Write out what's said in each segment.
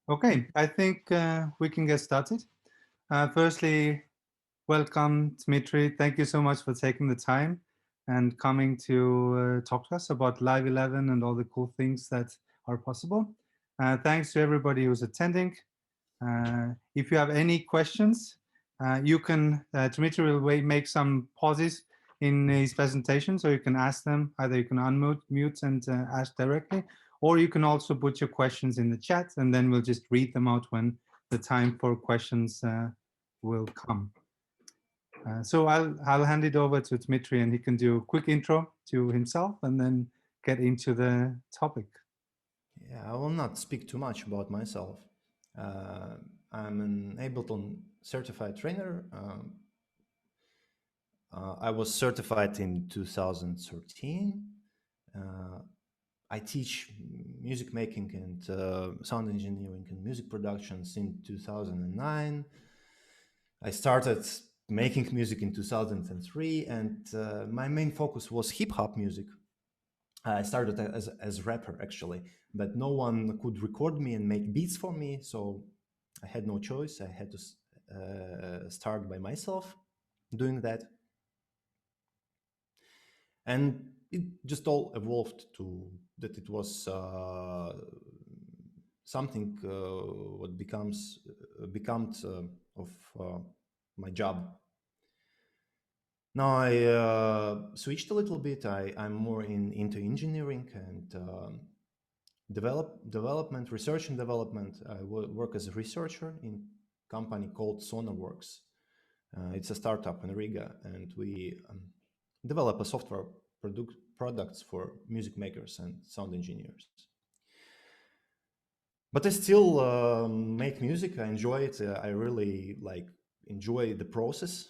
Okay, I think we can get started. Firstly, welcome, Dmitry. Thank you so much for taking the time and coming to talk to us about Live 11 and all the cool things that are possible. Thanks to everybody who's attending. If you have any questions, you can, Dmitry will make some pauses in his presentation, so you can ask them. Either you can unmute and ask directly, or you can also put your questions in the chat, and then we'll just read them out when the time for questions will come. So I'll hand it over to Dmitry, and he can do a quick intro to himself and then get into the topic. Yeah, I will not speak too much about myself. I'm an Ableton certified trainer. I was certified in 2013. I teach music making and sound engineering and music production since 2009. I started making music in 2003, and my main focus was hip-hop music. I started as a rapper, actually, but no one could record me and make beats for me, so I had no choice. I had to start by myself doing that. And it just all evolved to that it was something what becomes of my job. Now I switched a little bit. I'm more into engineering and development, research and development. I work as a researcher in a company called SonarWorks. It's a startup in Riga, and we develop a software products for music makers and sound engineers. But I still make music. I enjoy it. I really enjoy the process.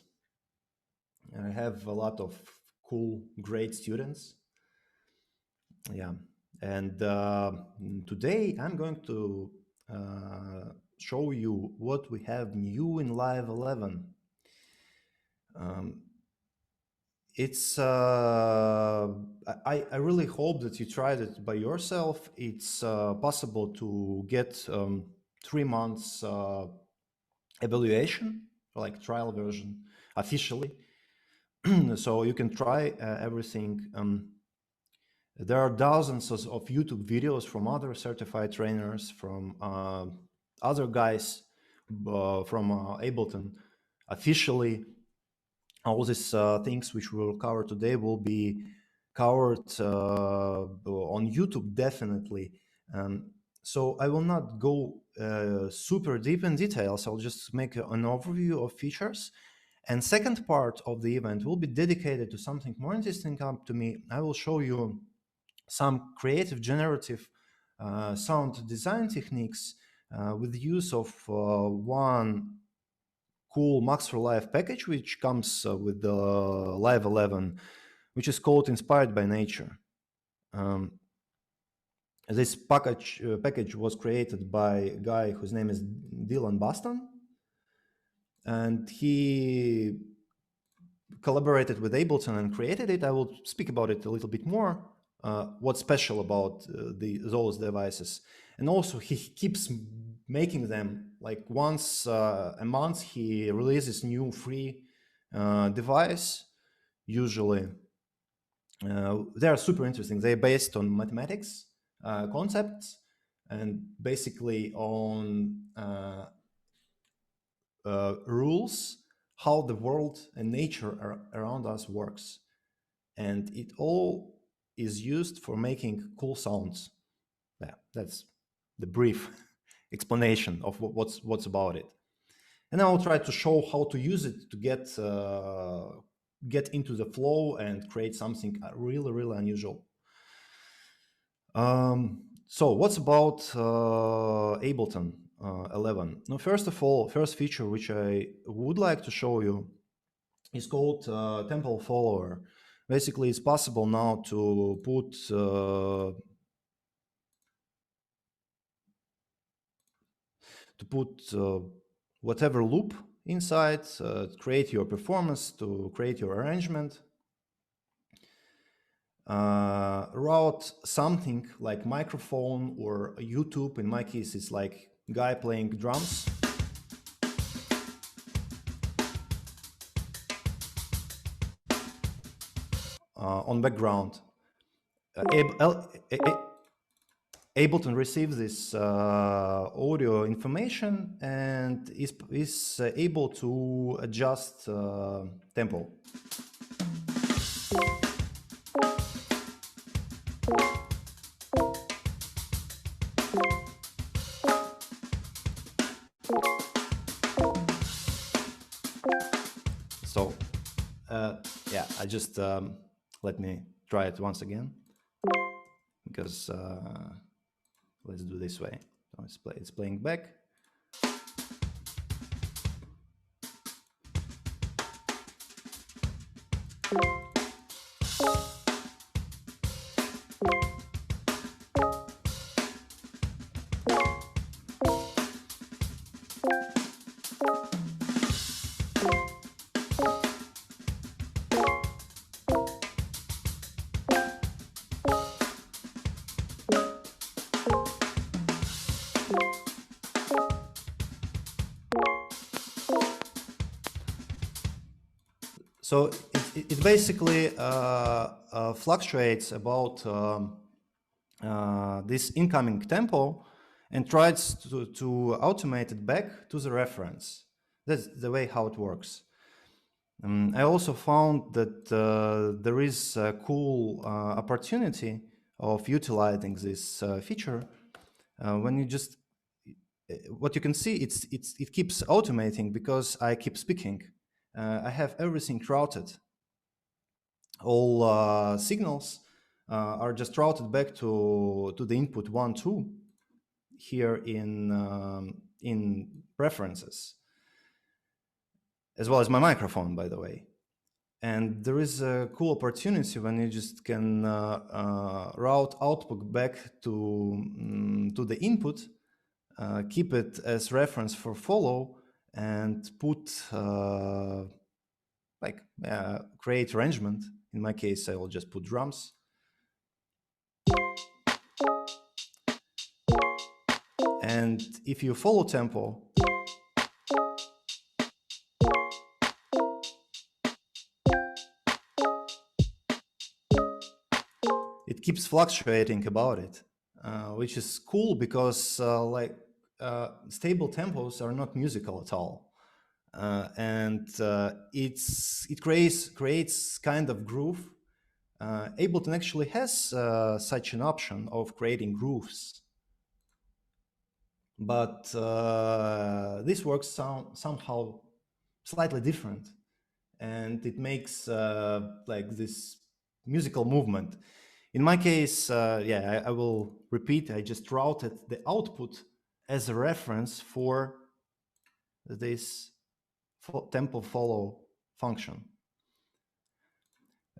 I have a lot of cool, great students. Yeah. And today I'm going to show you what we have new in Live 11. It's I really hope that you tried it by yourself. It's possible to get 3 months evaluation, like trial version, officially. So you can try everything. There are dozens of YouTube videos from other certified trainers, from other guys from Ableton. Officially, all these things which we will cover today will be covered on YouTube, definitely. So I will not go super deep in details. I'll just make an overview of features. And second part of the event will be dedicated to something more interesting to me. I will show you some creative generative sound design techniques with the use of one cool Max for Live package, which comes with the Live 11, which is called Inspired by Nature. This package was created by a guy whose name is Dylan Boston, and he collaborated with Ableton and created it. I will speak about it a little bit more, what's special about those devices. And also he keeps making them, like once a month he releases new free device. Usually they are super interesting. They're based on mathematics concepts and basically on rules, how the world and nature around us works. And it all is used for making cool sounds. Yeah, that's the brief explanation of what's about it. And I will try to show how to use it to get into the flow and create something really, really unusual. So what's about Ableton 11? Now, first of all, first feature which I would like to show you is called Tempo Follower. Basically, it's possible now to put whatever loop inside, create your performance, to create your arrangement. route something like microphone or YouTube. In my case, it's like guy playing drums. On background. Ableton receives this audio information and is able to adjust tempo. So yeah, I just let me try it once again, because let's do this way. So it's playing back. So it basically fluctuates about this incoming tempo and tries to automate it back to the reference. That's the way how it works. I also found that there is a cool opportunity of utilizing this feature when you just what you can see, it keeps automating because I keep speaking. I have everything routed. All signals are just routed back to the input 1, 2 here in preferences, as well as my microphone, by the way. And there is a cool opportunity when you just can route output back to the input, keep it as reference for follow, and put create arrangement. In my case, I will just put drums. And if you follow tempo, it keeps fluctuating about it, which is cool because stable tempos are not musical at all. And it creates kind of groove. Ableton actually has such an option of creating grooves, but this works somehow slightly different, and it makes like this musical movement. In my case, yeah, I will repeat, I just routed the output as a reference for this tempo follow function.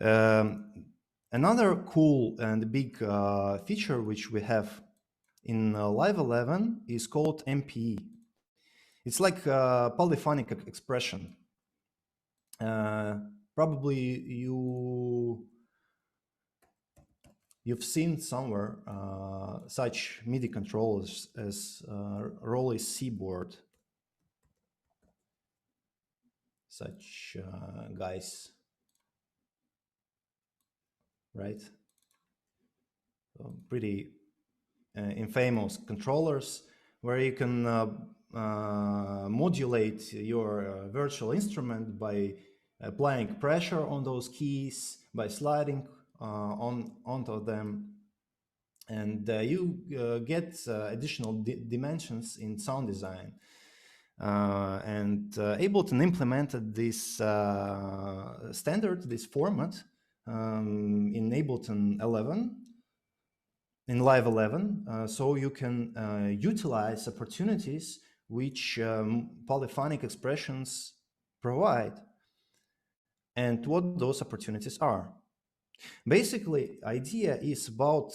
Another cool and big feature which we have in Live 11 is called MPE. It's like a polyphonic expression. Probably you've seen somewhere such MIDI controllers as Rolly Seaboard. Such guys, right? So pretty infamous controllers where you can modulate your virtual instrument by applying pressure on those keys, by sliding onto them, and you get additional dimensions in sound design. And Ableton implemented this standard, this format in Ableton 11, in Live 11, so you can utilize opportunities which polyphonic expressions provide, and what those opportunities are. Basically, idea is about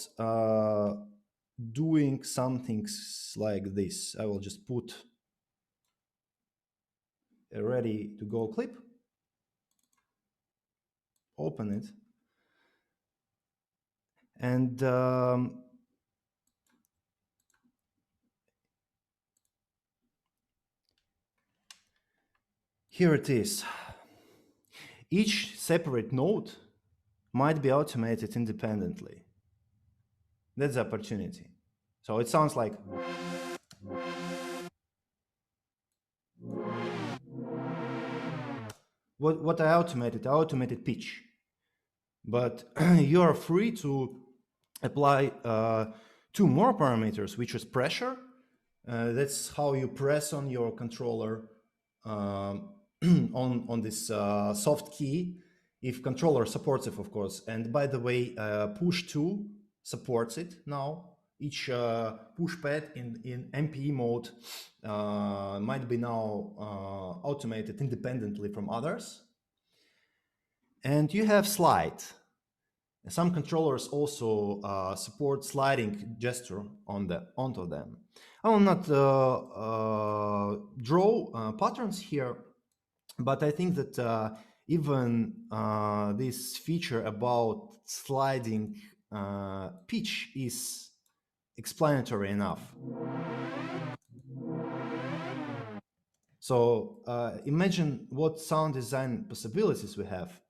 doing something like this. I will just put a ready to go clip, open it, And here it is. Each separate node might be automated independently. That's the opportunity. So it sounds like what I automated pitch. But you are free to apply two more parameters, which is pressure. That's how you press on your controller on this soft key, if controller supports it, of course. And by the way, push 2 supports it now. Each push pad in MPE mode might be now automated independently from others. And you have slide. Some controllers also support sliding gesture onto them. I will not draw patterns here, but I think that even this feature about sliding pitch is explanatory enough. So imagine what sound design possibilities we have.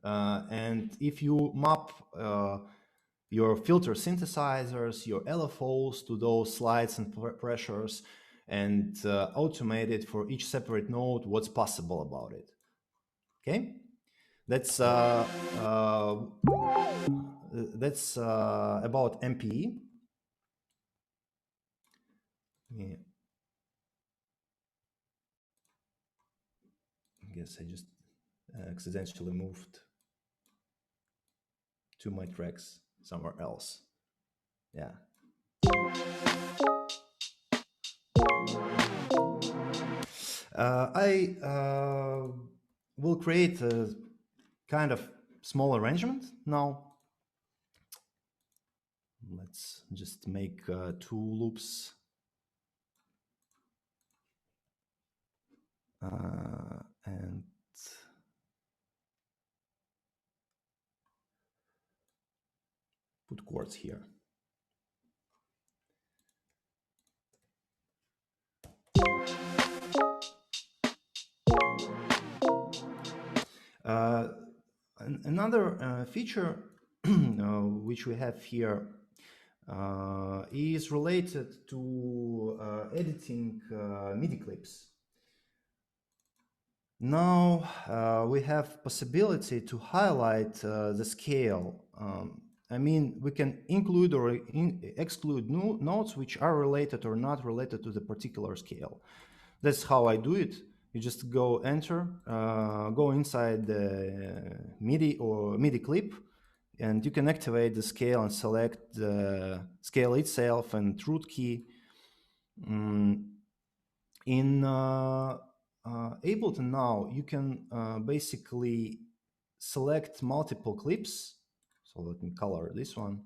And if you map your filter synthesizers, your LFOs to those slides and pressures, and automate it for each separate node, what's possible about it. Okay, that's about MPE. Yeah. I guess I just accidentally moved to my tracks somewhere else. Yeah. I will create a kind of small arrangement now. Let's just make 2 loops. And put chords here. Another feature which we have here is related to editing MIDI clips. Now we have possibility to highlight the scale. I mean, we can include or exclude notes which are related or not related to the particular scale. That's how I do it. You just go enter, go inside the MIDI or MIDI clip, and you can activate the scale and select the scale itself and root key. In Ableton now, you can basically select multiple clips. So let me color this one.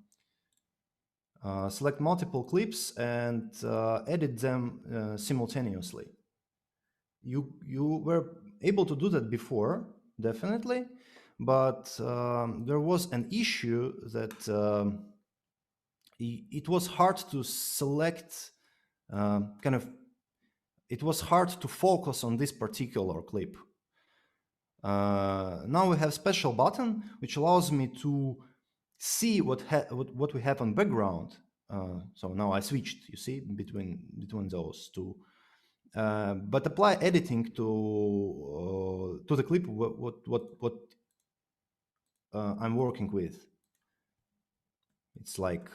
Select multiple clips and edit them simultaneously. You were able to do that before, definitely, but there was an issue that it was hard to select it was hard to focus on this particular clip. Now we have special button which allows me to see what we have on background. So now I switched, you see, between those two. But apply editing to the clip what I'm working with. It's like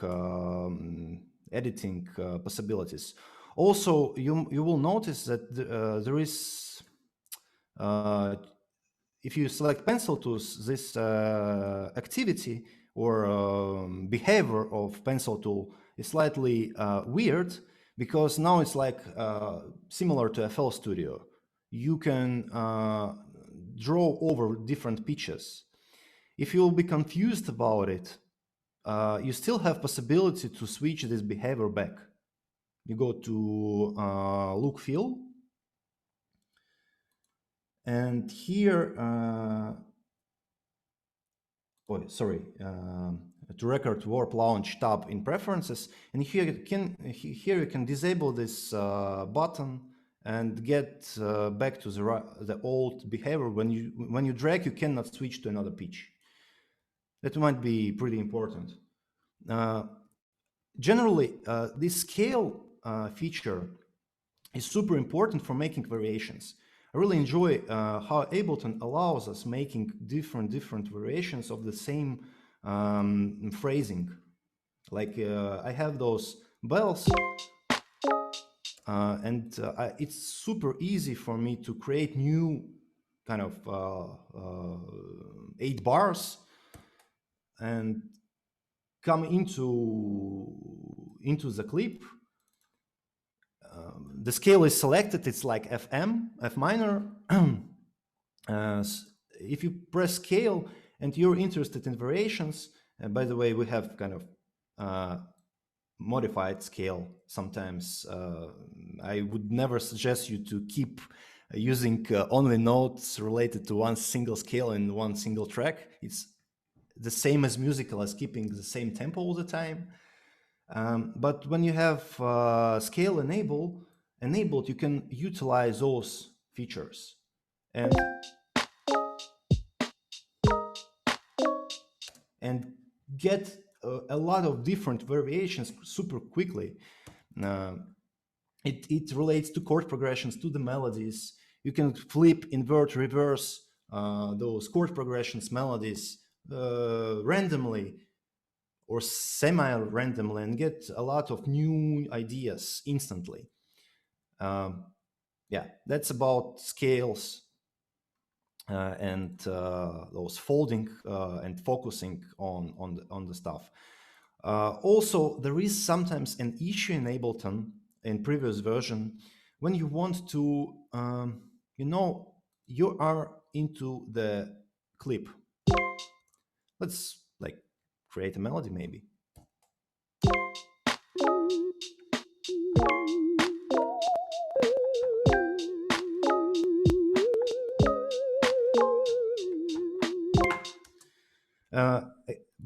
editing possibilities. Also, you will notice that there is, if you select pencil tools, this activity or behavior of pencil tool is slightly weird, because now it's like similar to FL Studio. You can draw over different pitches. If you'll be confused about it, you still have possibility to switch this behavior back. You go to look fill, and here to record warp launch tab in preferences, and here you can disable this button and get back to the old behavior. When you drag, you cannot switch to another pitch. That might be pretty important. Generally, this scale feature is super important for making variations. I really enjoy how Ableton allows us making different variations of the same phrasing. Like I have those bells, and it's super easy for me to create new kind of 8 bars and come into the clip. The scale is selected, it's like FM, F minor. If you press scale and you're interested in variations, by the way, we have kind of modified scale sometimes. I would never suggest you to keep using only notes related to one single scale in one single track. It's the same as musical as keeping the same tempo all the time. But when you have scale enabled, you can utilize those features and get a lot of different variations super quickly. It relates to chord progressions, to the melodies. You can flip, invert, reverse those chord progressions, melodies randomly or semi-randomly and get a lot of new ideas instantly. Yeah, that's about scales and those folding and focusing on the stuff. Also, there is sometimes an issue in Ableton in previous version when you want to, you are into the clip. Let's like create a melody maybe.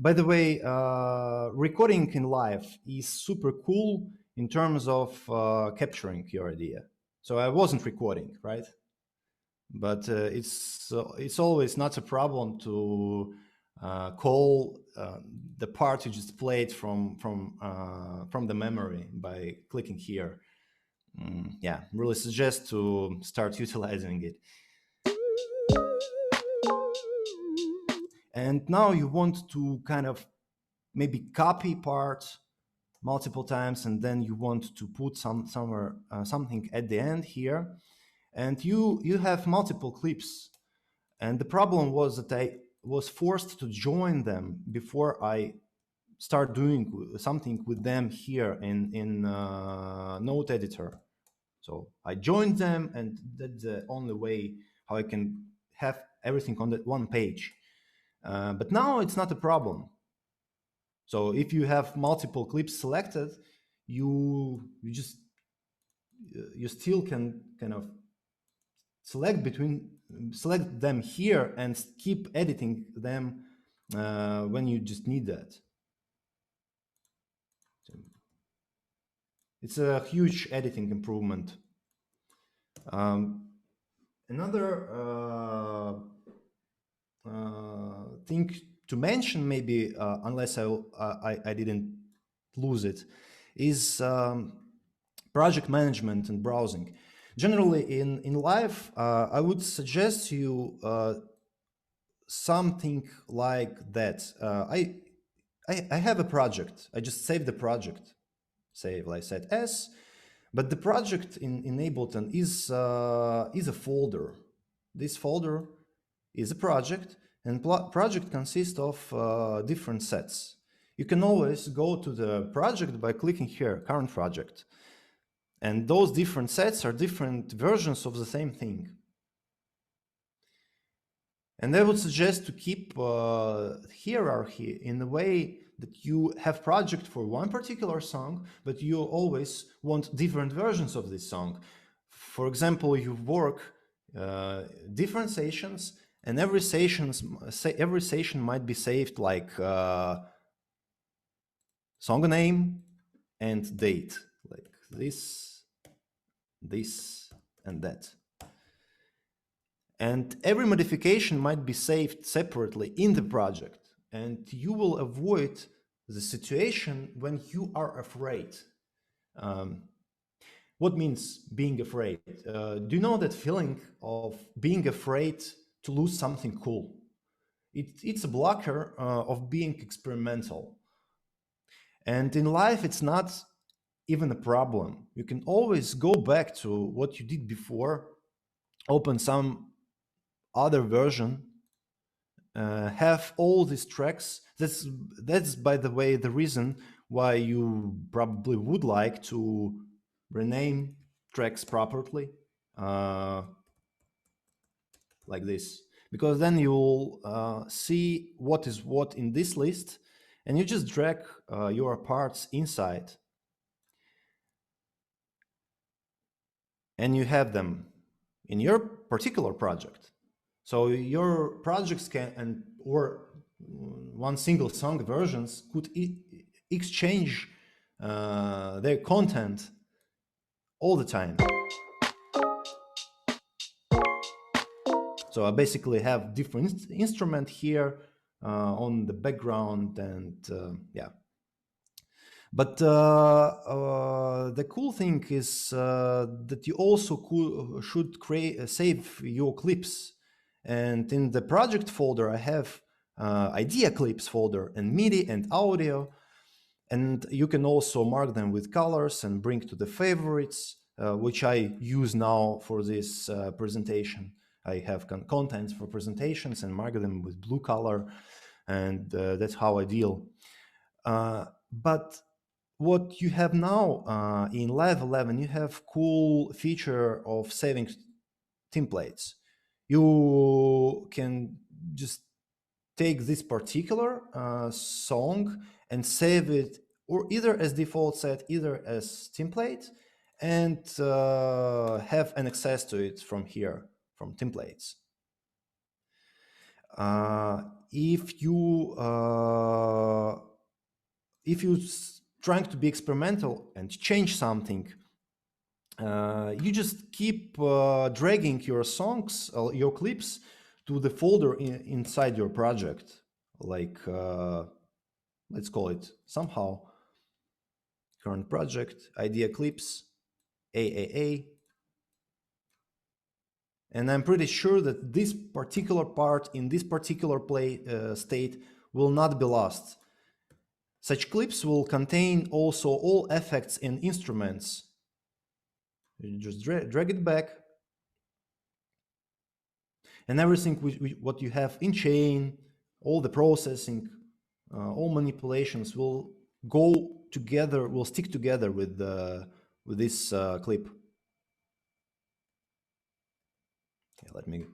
By the way, recording in live is super cool in terms of capturing your idea. So I wasn't recording, right? But it's always not a problem to call the part you just played from the memory by clicking here. Yeah, really suggest to start utilizing it. And now you want to kind of maybe copy part multiple times, and then you want to put somewhere something at the end here, and you have multiple clips. And the problem was that I was forced to join them before I start doing something with them here in Note Editor. So I joined them, and that's the only way how I can have everything on that one page. But now it's not a problem. So if you have multiple clips selected, you still can kind of select them here and keep editing them when you just need that. So it's a huge editing improvement. Another thing to mention, maybe unless I didn't lose it, is project management and browsing. Generally, in live, I would suggest you something like that. I have a project. I just save the project. Save, like I said, S. But the project in Ableton is a folder. This folder is a project, and project consists of different sets. You can always go to the project by clicking here, current project. And those different sets are different versions of the same thing. And I would suggest to keep hierarchy in the way that you have project for one particular song, but you always want different versions of this song. For example, you work different sessions, and every session might be saved like song name and date, like this, and that. And every modification might be saved separately in the project, and you will avoid the situation when you are afraid. What means being afraid? Do you know that feeling of being afraid to lose something cool? It's a blocker of being experimental. And in life, it's not even a problem. You can always go back to what you did before, open some other version, have all these tracks. That's by the way the reason why you probably would like to rename tracks properly, like this, because then you'll see what is what in this list, and you just drag your parts inside, and you have them in your particular project. So your projects can or one single song versions could exchange their content all the time. So I basically have different instrument here on the background, and yeah. But the cool thing is that you also should save your clips. And in the project folder, I have idea clips folder and MIDI and audio. And you can also mark them with colors and bring to the favorites, which I use now for this presentation. I have contents for presentations and mark them with blue color. And that's how I deal. But what you have now in Live 11, you have cool feature of saving templates. You can just take this particular song and save it, or either as default set, either as template, and have an access to it from here, from templates. If you trying to be experimental and change something, you just keep dragging your songs, your clips, to the folder inside your project, like let's call it somehow current project, idea clips, AAA. And I'm pretty sure that this particular part in this particular state will not be lost. Such clips will contain also all effects and instruments. You just drag it back, and everything what you have in chain, all the processing, all manipulations will go together, will stick together with this clip. Okay, let me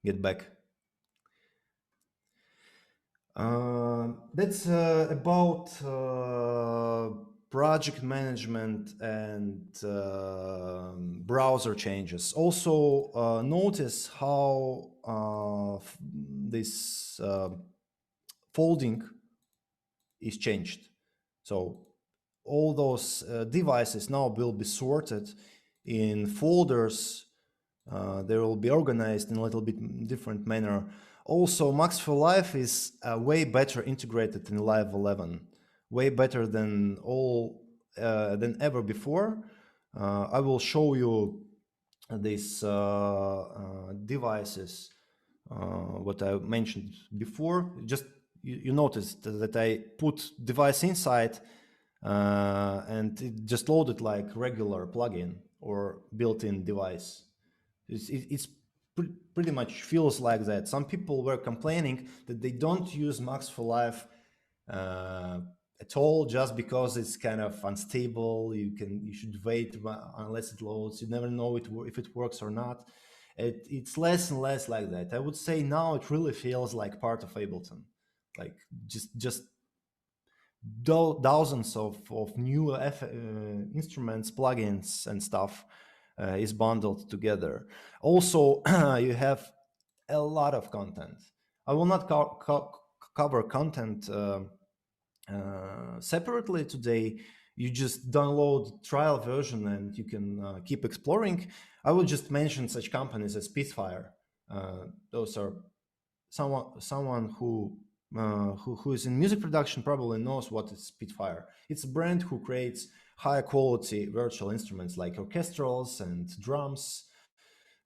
get back. That's about project management and browser changes. Also notice how this folding is changed. So all those devices now will be sorted in folders. They will be organized in a little bit different manner. Also, Max for Live is way better integrated in Live 11, way better than than ever before. I will show you these devices, what I mentioned before. Just you noticed that I put device inside and it just loaded like regular plugin or built-in device. It's pretty much feels like that. Some people were complaining that they don't use Max for Live at all, just because it's kind of unstable. You should wait unless it loads. You never know if it works or not. It's less and less like that. I would say now it really feels like part of Ableton, like just thousands of new instruments, plugins, and stuff is bundled together. Also, you have a lot of content. I will not cover content separately today. You just download trial version and you can keep exploring. I will just mention such companies as Spitfire. Those are someone who is in music production probably knows what is Spitfire. It's a brand who creates high quality virtual instruments like orchestrals and drums.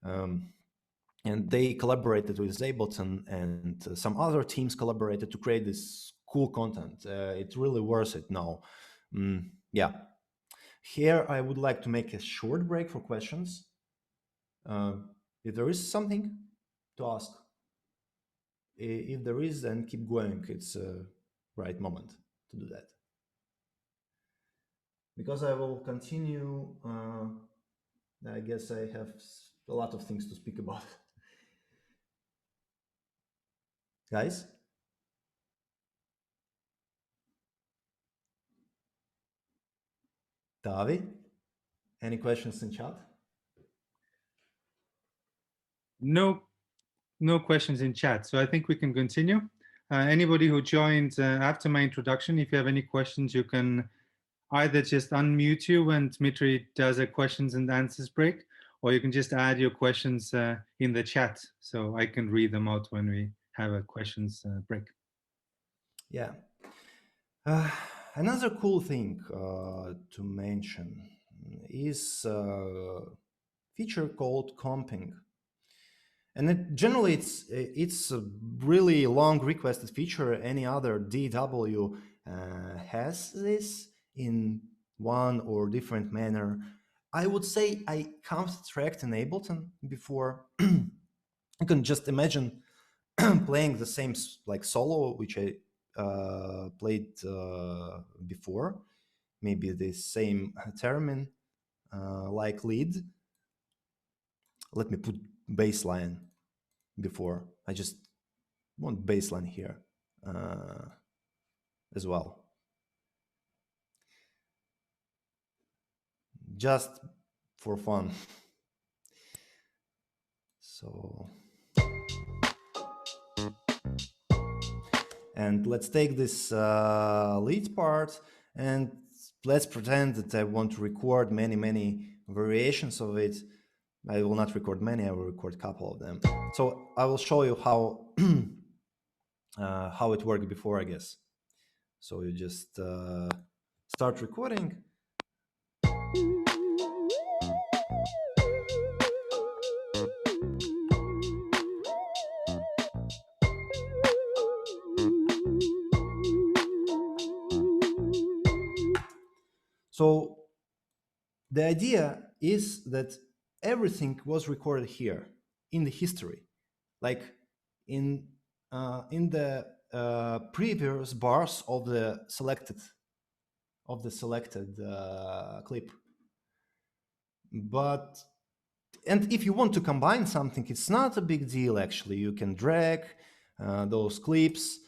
And they collaborated with Ableton, and some other teams collaborated to create this cool content. It's really worth it now. Yeah. Here I would like to make a short break for questions. If there is something to ask. If there is, then keep going. It's a right moment to do that. Because I will continue, I guess I have a lot of things to speak about. Guys? Tavi? Any questions in chat? No questions in chat, so I think we can continue. Anybody who joined after my introduction, if you have any questions, you can either just unmute you when Dmitry does a questions and answers break, or you can just add your questions in the chat so I can read them out when we have a questions break. Yeah. Another cool thing to mention is a feature called comping. And generally, it's a really long requested feature. Any other DW has this in one or different manner. I would say I counter-tracked in Ableton before. You can just imagine playing the same like solo, which I played before, maybe the same termin like lead. Let me put bass line before. I just want bass line here as well. Just for fun. So, and let's take this lead part and let's pretend that I want to record many variations of it. I will not record many, I will record a couple of them. So I will show you how it worked before, I guess. So you just start recording. So the idea is that everything was recorded here in the history, like in the previous bars of the selected clip. And if you want to combine something, it's not a big deal actually. You can drag those clips.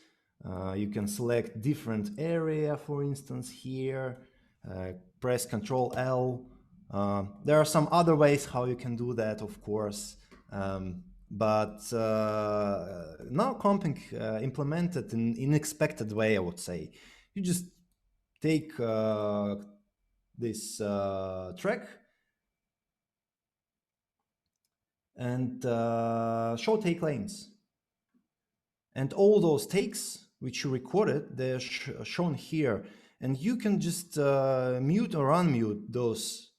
You can select different area, for instance, here. Press Ctrl L. There are some other ways how you can do that, of course. But now comping implemented in an unexpected way, I would say. You just take this track and show take lanes. And all those takes which you recorded, they're shown here. And you can just mute or unmute those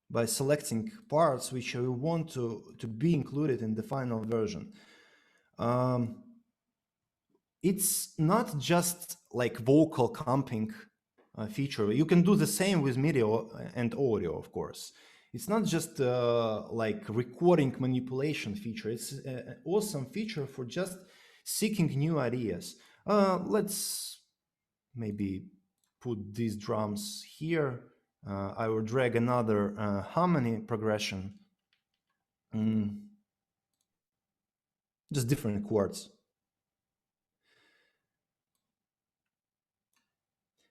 by selecting parts which you want to be included in the final version. It's not just like vocal comping feature. You can do the same with MIDI and audio, of course. It's not just like recording manipulation feature. It's an awesome feature for just seeking new ideas. Let's maybe put these drums here. I will drag another harmony progression. Just different chords.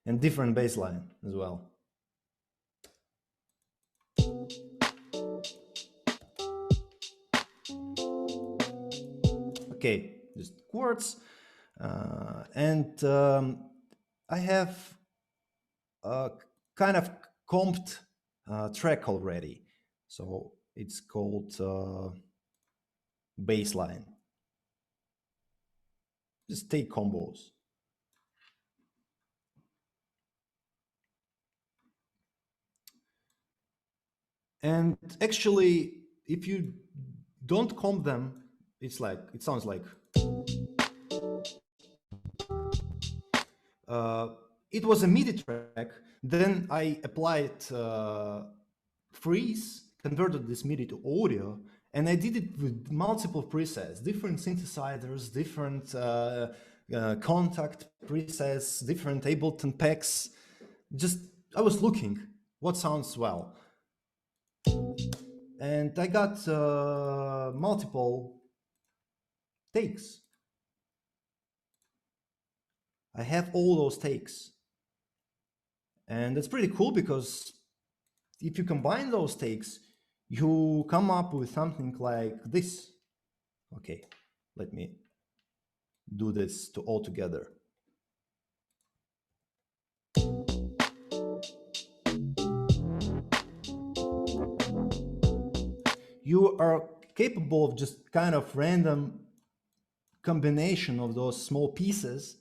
And different bass line as well. Okay, just chords. And I have a kind of comped track already. So it's called baseline. Just take combos. And actually, if you don't comp them, it's like, it sounds like it was a MIDI track. Then I applied freeze, converted this MIDI to audio, and I did it with multiple presets, different synthesizers, different contact presets, different Ableton packs. Just, I was looking what sounds well. And I got multiple takes. I have all those takes. And that's pretty cool because if you combine those takes, you come up with something like this. Okay, let me do this to all together. You are capable of just kind of random combination of those small pieces.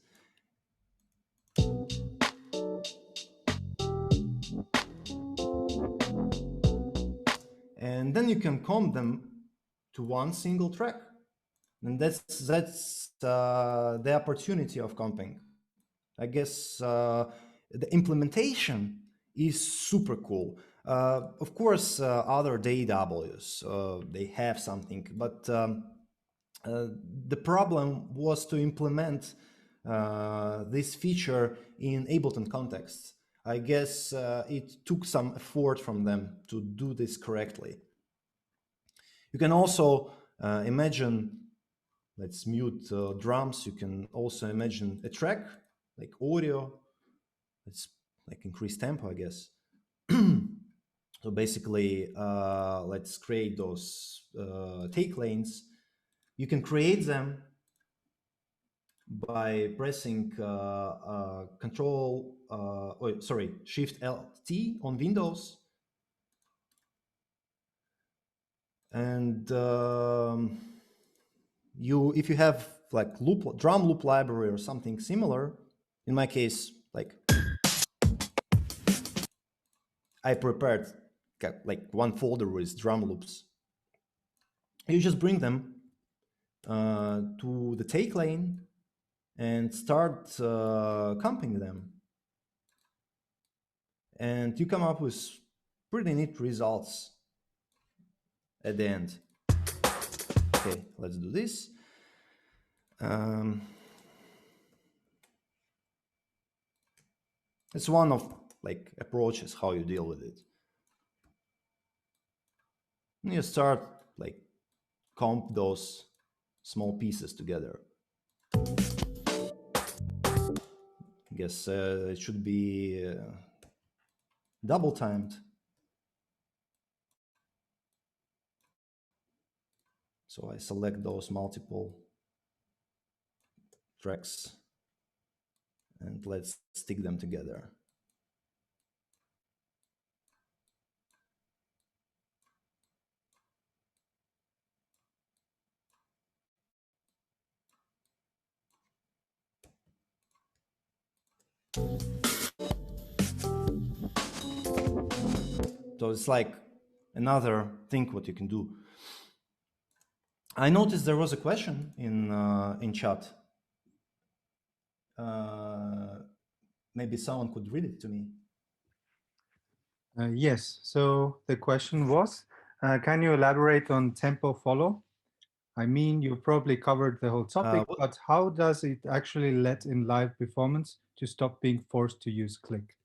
And then you can comb them to one single track. And that's the opportunity of comping. I guess the implementation is super cool. Of course, other DAWs, they have something, but the problem was to implement this feature in Ableton context. I guess it took some effort from them to do this correctly. You can also imagine, let's mute drums. You can also imagine a track like audio. Let's like increase tempo, I guess. So basically, let's create those take lanes. You can create them by pressing Shift LT on Windows. And if you have like drum loop library or something similar, in my case, like I prepared like one folder with drum loops. You just bring them to the take lane and start comping them. And you come up with pretty neat results at the end. Okay, let's do this. It's one of like approaches how you deal with it. And you start like comp those small pieces together. I guess it should be double timed. So I select those multiple tracks and let's stick them together. So it's like another thing what you can do. I noticed there was a question in chat. Maybe someone could read it to me. Yes, so the question was, can you elaborate on tempo follow? I mean, you probably covered the whole topic, but how does it actually let in live performance to stop being forced to use click?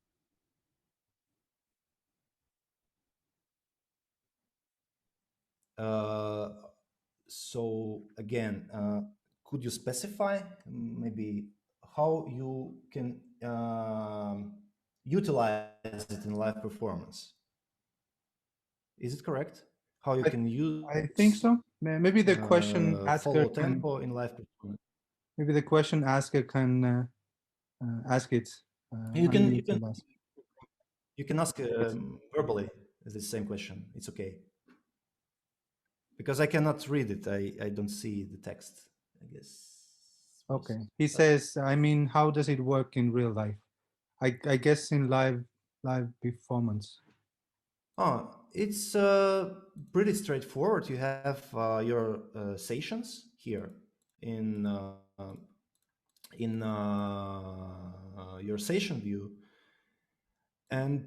So again, could you specify maybe how you can utilize it in live performance? Is it correct? how you can use I think so. Maybe the question asker follow can. tempo in live performance. Maybe the question asker can ask it. You can Unmute. you can ask verbally the same question. It's okay. Because I cannot read it. I don't see the text, I guess. Okay. He says, I mean, how does it work in real life? I guess in live performance. Oh, it's pretty straightforward. You have your sessions here in your session view, and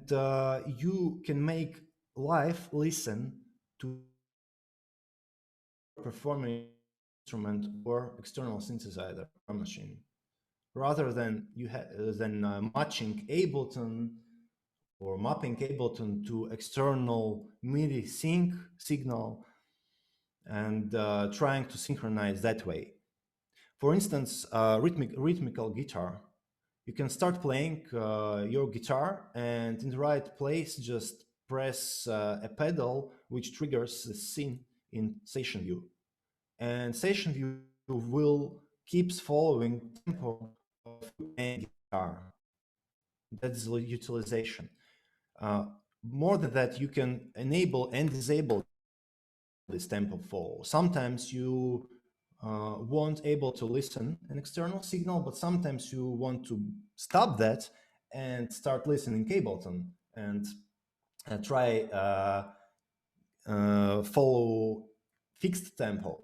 you can make live listen to performing instrument or external synthesizer or machine, rather than matching Ableton or mapping Ableton to external MIDI sync signal and trying to synchronize that way. For instance, rhythmical guitar. You can start playing your guitar, and in the right place, just press a pedal which triggers the scene in session view. And session view will keeps following tempo of playing guitar. That's the utilization. More than that, you can enable and disable this tempo follow. Sometimes you won't able to listen an external signal, but sometimes you want to stop that and start listening Ableton and try follow fixed tempo.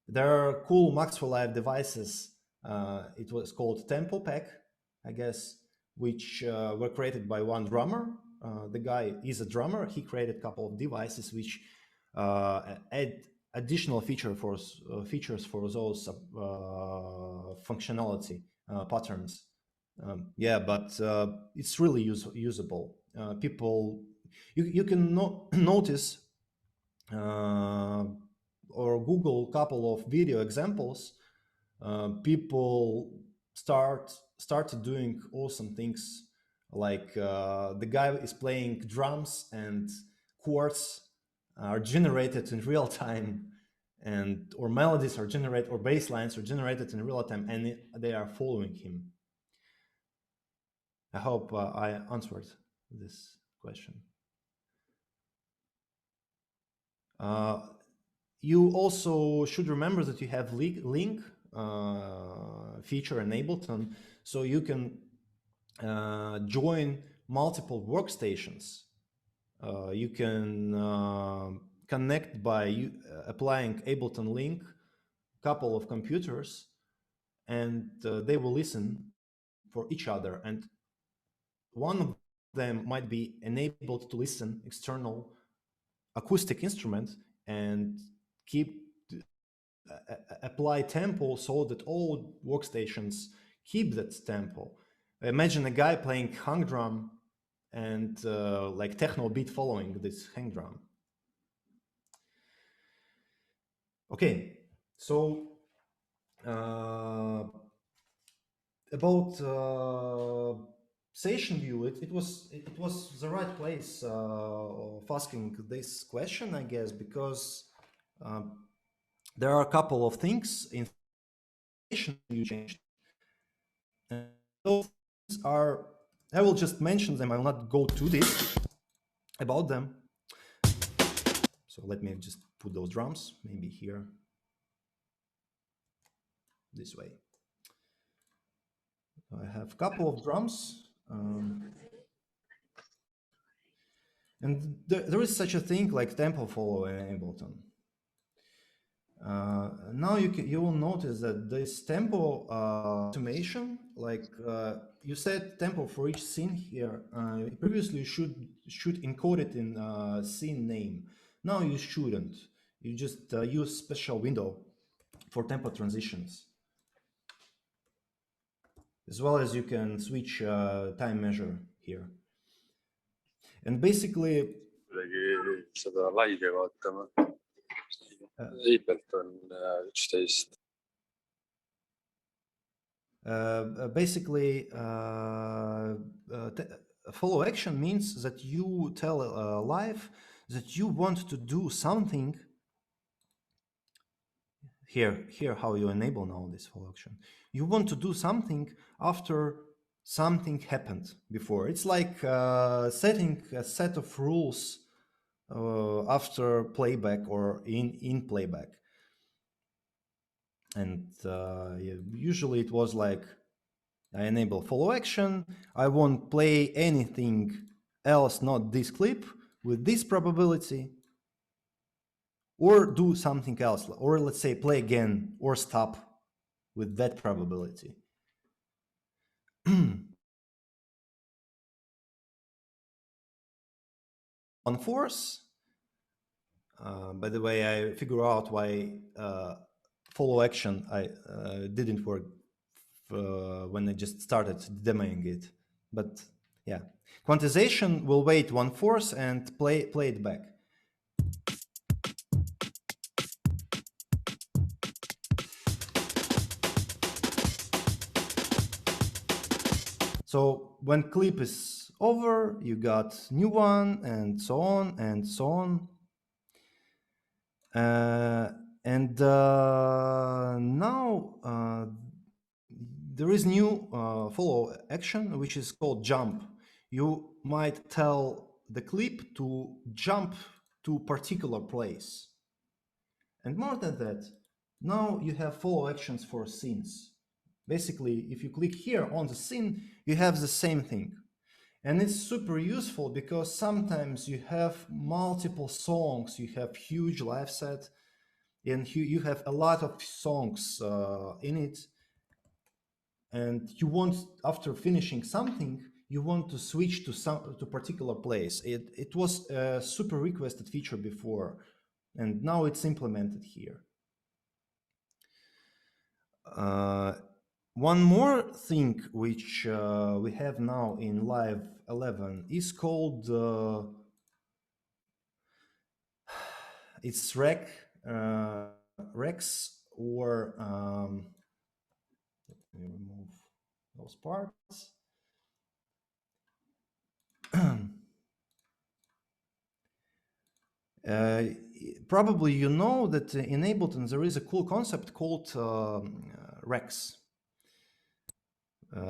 There are cool Maxwell Live devices. It was called Tempo Pack, I guess, which were created by one drummer. The guy is a drummer. He created a couple of devices which add additional features for those functionality patterns. Yeah, but it's really usable. People, you can notice or Google a couple of video examples. People started doing awesome things, like the guy is playing drums and chords are generated in real time, and or melodies are generated, or bass lines are generated in real time, and they are following him. I hope I answered this question. You also should remember that you have link feature in Ableton, so you can join multiple workstations. You can connect by applying Ableton link couple of computers, and they will listen for each other, and one of them might be enabled to listen external acoustic instrument and keep apply tempo so that all workstations keep that tempo. Imagine a guy playing hang drum and like techno beat following this hang drum. Okay, so about session view, it was the right place of asking this question, I guess, because there are a couple of things in session view changed. And those are, I will just mention them. I will not go too deep about them. So let me just put those drums maybe here, this way. I have a couple of drums. And there is such a thing like tempo follow in Ableton. Now you will notice that this tempo automation, like you set tempo for each scene here. Previously, you should encode it in scene name. Now you shouldn't. You just use special window for tempo transitions, as well as you can switch time measure here. And basically, seda laivi vaatama. Ableton 11. Basically, follow action means that you tell live that you want to do something. Here how you enable now this follow action. You want to do something after something happened before. It's like setting a set of rules after playback or in playback. And usually it was like, I enable follow action. I won't play anything else, not this clip, with this probability, or do something else, or let's say play again or stop with that probability. On force, by the way, I figure out why follow action didn't work when I just started demoing it. But yeah, quantization will wait one force and play it back. So when clip is over, you got new one, and so on and so on. Now there is new follow action, which is called jump. You might tell the clip to jump to particular place. And more than that, now you have follow actions for scenes. Basically, if you click here on the scene, you have the same thing. And it's super useful because sometimes you have multiple songs, you have huge live set, and you have a lot of songs in it. And you want, after finishing something, you want to switch to particular place. It was a super requested feature before, and now it's implemented here. One more thing which we have now in Live 11 is called it's Rex, or let me remove those parts. Probably you know that in Ableton there is a cool concept called Rex.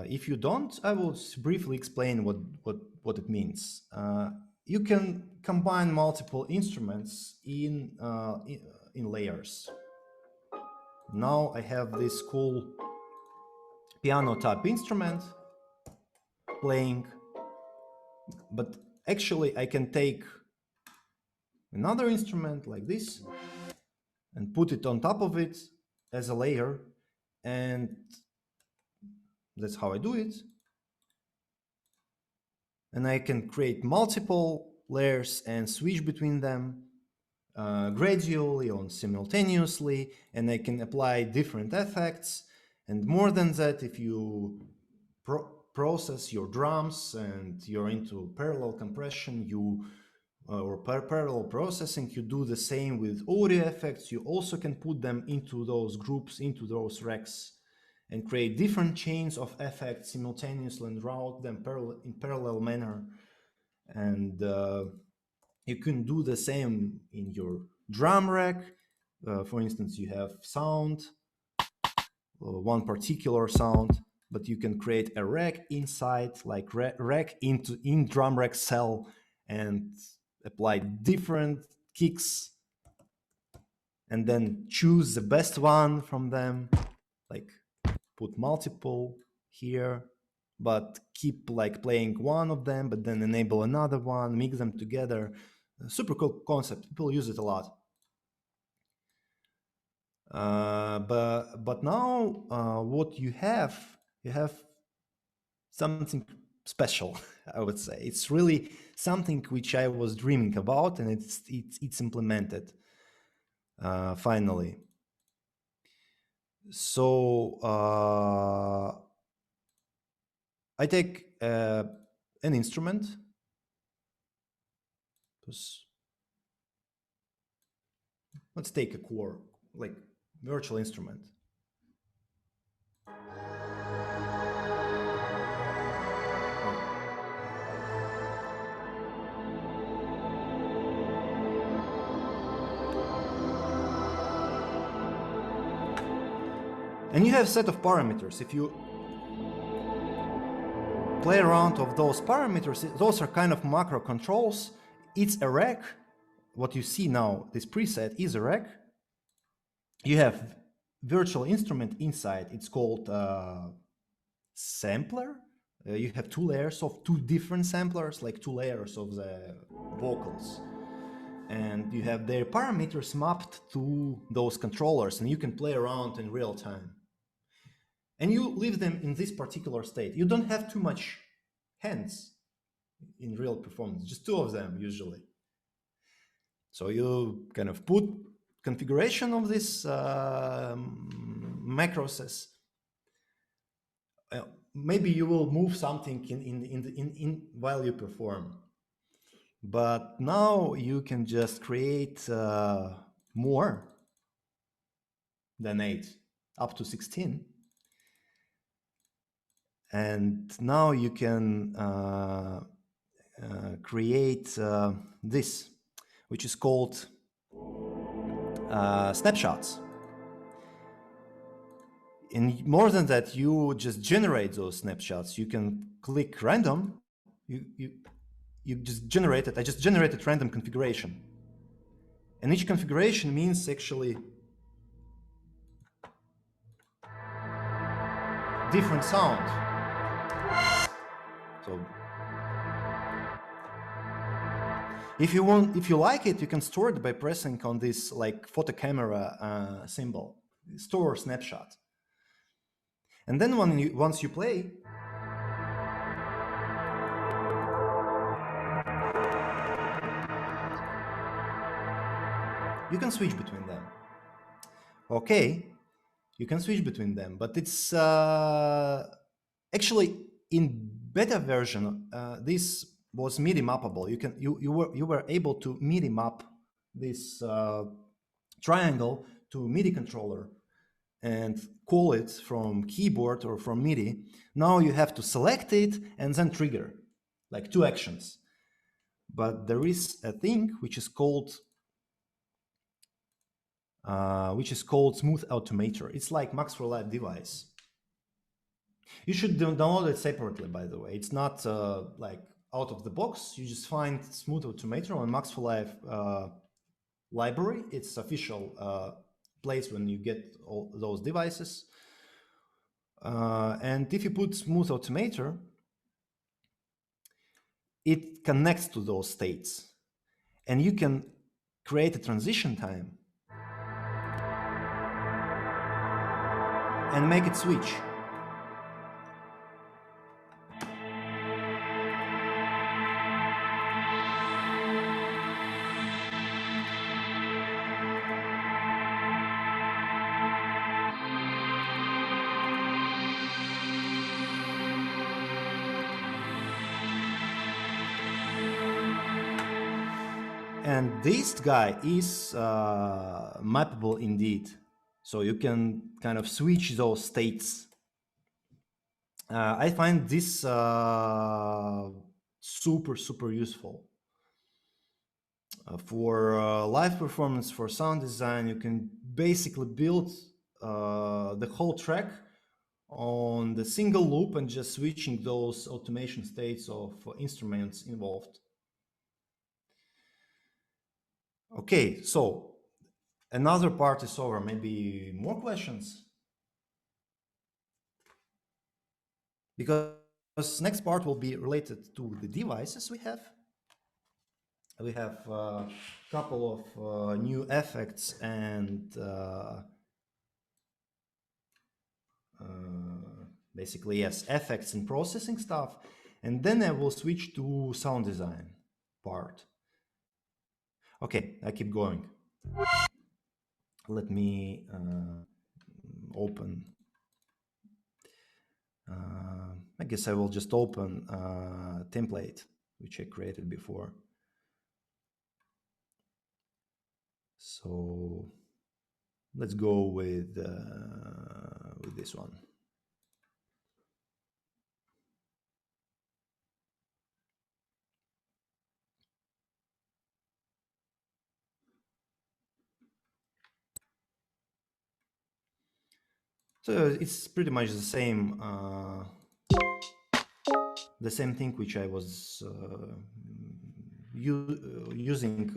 If you don't, I will briefly explain what it means. You can combine multiple instruments in layers. Now I have this cool piano type instrument playing, but actually I can take another instrument like this and put it on top of it as a layer, and that's how I do it. And I can create multiple layers and switch between them gradually or simultaneously, and I can apply different effects. And more than that, if you process your drums and you're into parallel compression, or parallel processing, you do the same with audio effects. You also can put them into those groups, into those racks, and create different chains of effects simultaneously and route them in parallel manner. And you can do the same in your drum rack. For instance, you have sound, one particular sound, but you can create a rack inside, like rack in drum rack cell, and apply different kicks, and then choose the best one from them, like put multiple here, but keep like playing one of them, but then enable another one, mix them together. Super cool concept. People use it a lot. But now what you have something special. I would say it's really something which I was dreaming about, and it's implemented finally. So I take an instrument. Let's take a core, like virtual instrument. And you have a set of parameters. If you play around of those parameters, those are kind of macro controls. It's a rec. What you see now, this preset is a rec. You have virtual instrument inside. It's called sampler. You have two layers of two different samplers, like two layers of the vocals. And you have their parameters mapped to those controllers, and you can play around in real time. And you leave them in this particular state. You don't have too much hands in real performance, just two of them usually. So you kind of put configuration of this macros. Maybe you will move something in while you perform. But now you can just create more than 8, up to 16. And now you can create this, which is called snapshots. And more than that, you just generate those snapshots. You can click random. You just generate it. I just generated random configuration. And each configuration means actually different sound. So if you like it, you can store it by pressing on this like photo camera symbol, store snapshot. And then once you play, you can switch between them. Okay, you can switch between them, but it's actually in beta version. This was MIDI mappable. You were able to MIDI map this triangle to MIDI controller and call it from keyboard or from MIDI. Now you have to select it and then trigger, like 2 actions. But there is a thing which is called Smooth Automator. It's like Max for Live device. You should download it separately, by the way. It's not like out of the box. You just find Smooth Automator on Max for Live library. It's official place when you get all those devices. And if you put Smooth Automator, it connects to those states. And you can create a transition time and make it switch. And this guy is mappable indeed. So you can kind of switch those states. I find this super, super useful. For live performance, for sound design, you can basically build the whole track on the single loop and just switching those automation states of instruments involved. Okay, so another part is over. Maybe more questions? Because next part will be related to the devices we have. We have a couple of new effects and basically, yes, effects and processing stuff. And then I will switch to sound design part. Okay, I keep going. Let me open. I guess I will just open a template which I created before. So let's go with this one. So it's pretty much the same thing which I was using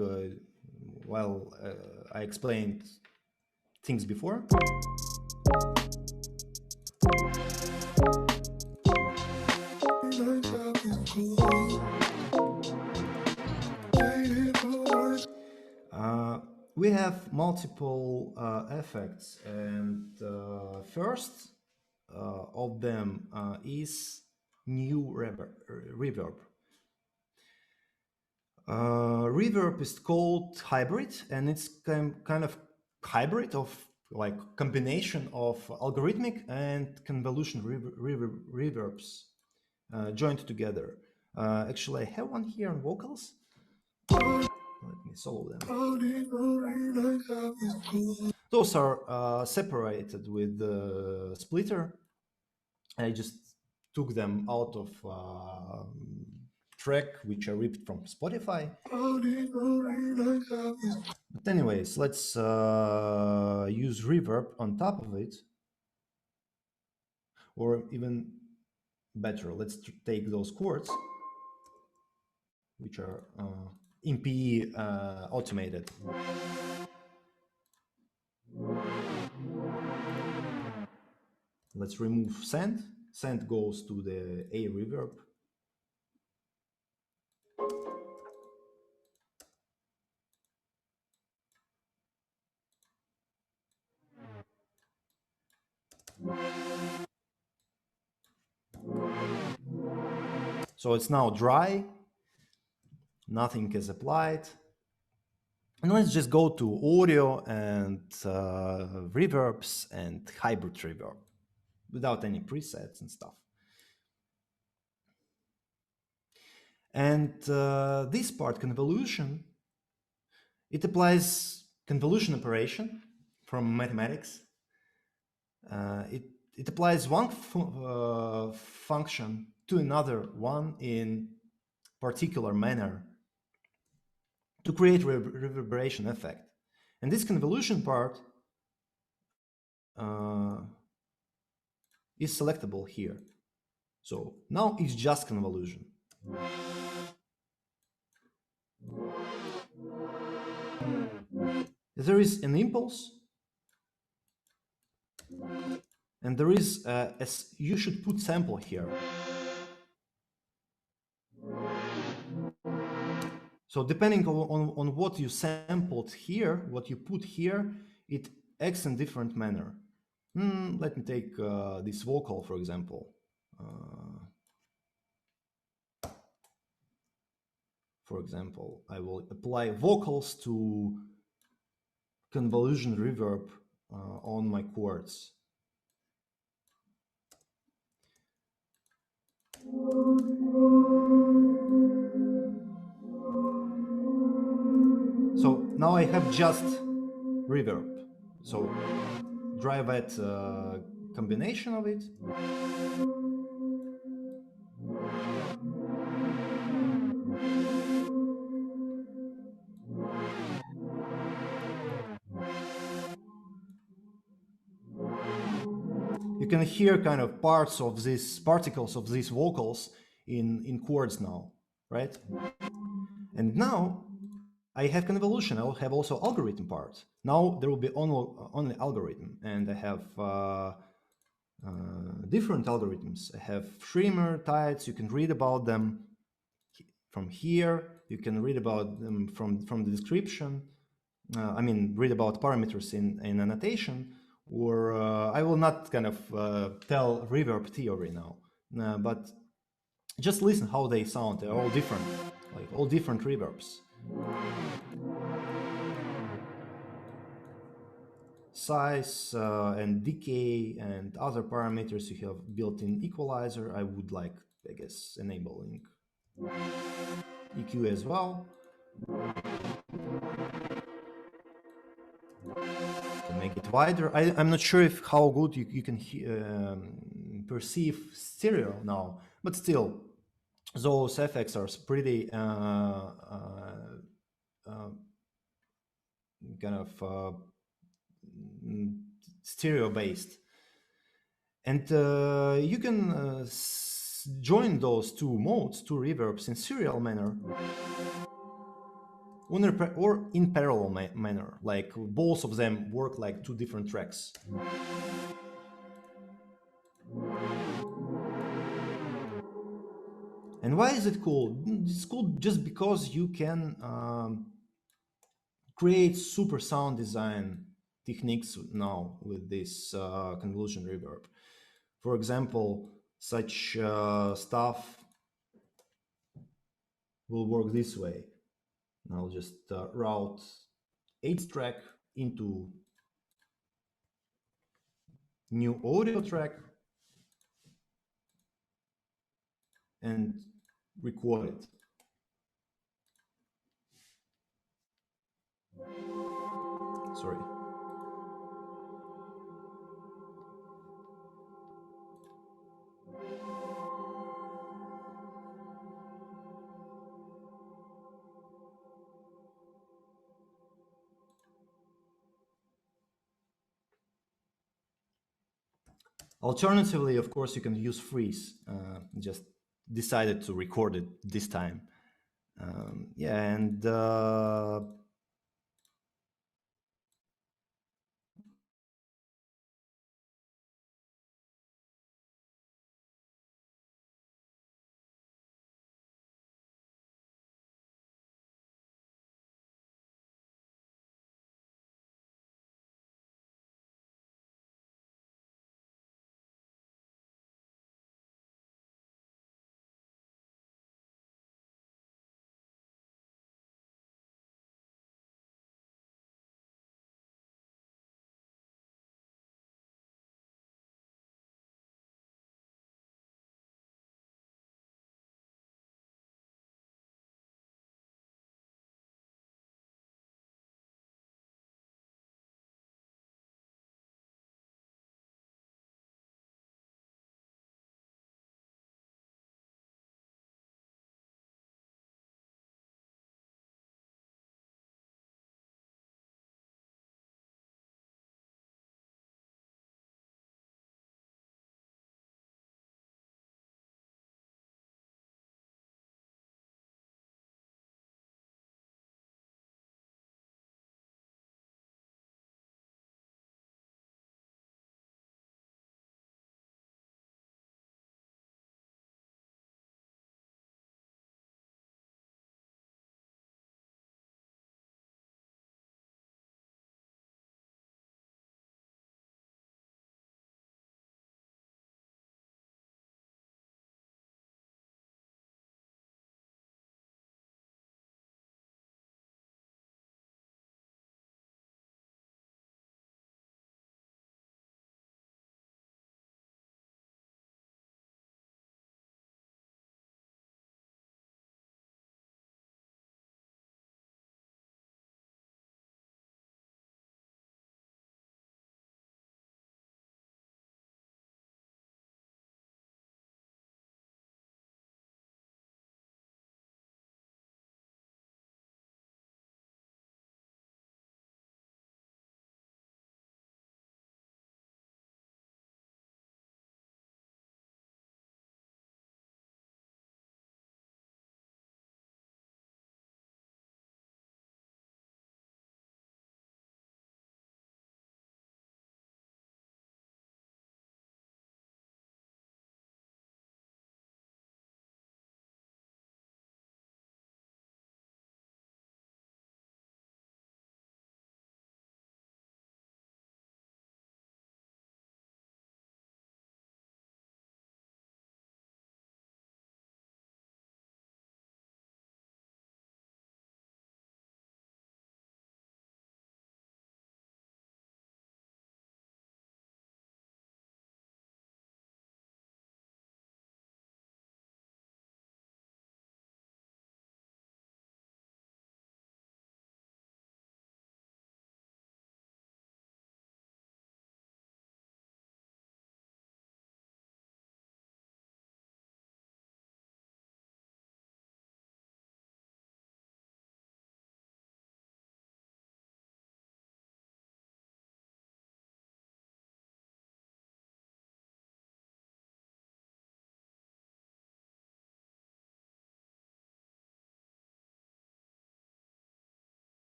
while I explained things before. We have multiple effects, and first of them is new reverb. Reverb is called hybrid, and it's kind of hybrid of like combination of algorithmic and convolution reverbs joined together. Actually, I have one here on vocals. Let me solo them. Those are separated with the splitter. I just took them out of track which I ripped from Spotify. But anyways, let's use reverb on top of it. Or even better, let's take those chords, which are in PE automated. Let's remove send. Send goes to the A reverb. So it's now dry. Nothing is applied. And let's just go to audio and reverbs and hybrid reverb without any presets and stuff. And this part, convolution, it applies convolution operation from mathematics. It applies one function to another one in particular manner to create reverberation effect. And this convolution part is selectable here. So now it's just convolution. There is an impulse, and there is you should put sample here. So depending on what you sampled here, what you put here, it acts in different manner. Let me take this vocal, for example. For example, I will apply vocals to convolution reverb on my chords. So now I have just reverb. So dry wet combination of it. You can hear kind of parts of these particles of these vocals in chords now, right? And now I have convolution. I will have also algorithm part. Now there will be only algorithm, and I have different algorithms. I have Schremer, Tides. You can read about them from here. You can read about them from the description. I mean, read about parameters in annotation. Or I will not kind of tell reverb theory now, but just listen how they sound. They're all different, like all different reverbs. Size and decay and other parameters you have built-in equalizer. I would like, I guess, enabling EQ as well. To make it wider. I'm not sure if how good you can perceive stereo now, but still, those effects are pretty kind of stereo based. And you can join those two modes, two reverbs, in serial manner or in parallel manner, like both of them work like two different tracks. And why is it cool? It's cool just because you can create super sound design techniques now with this convolution reverb. For example, such stuff will work this way. I'll just route 8th track into new audio track and record it. Sorry. Alternatively, of course, you can use freeze. Just decided to record it this time. Yeah, and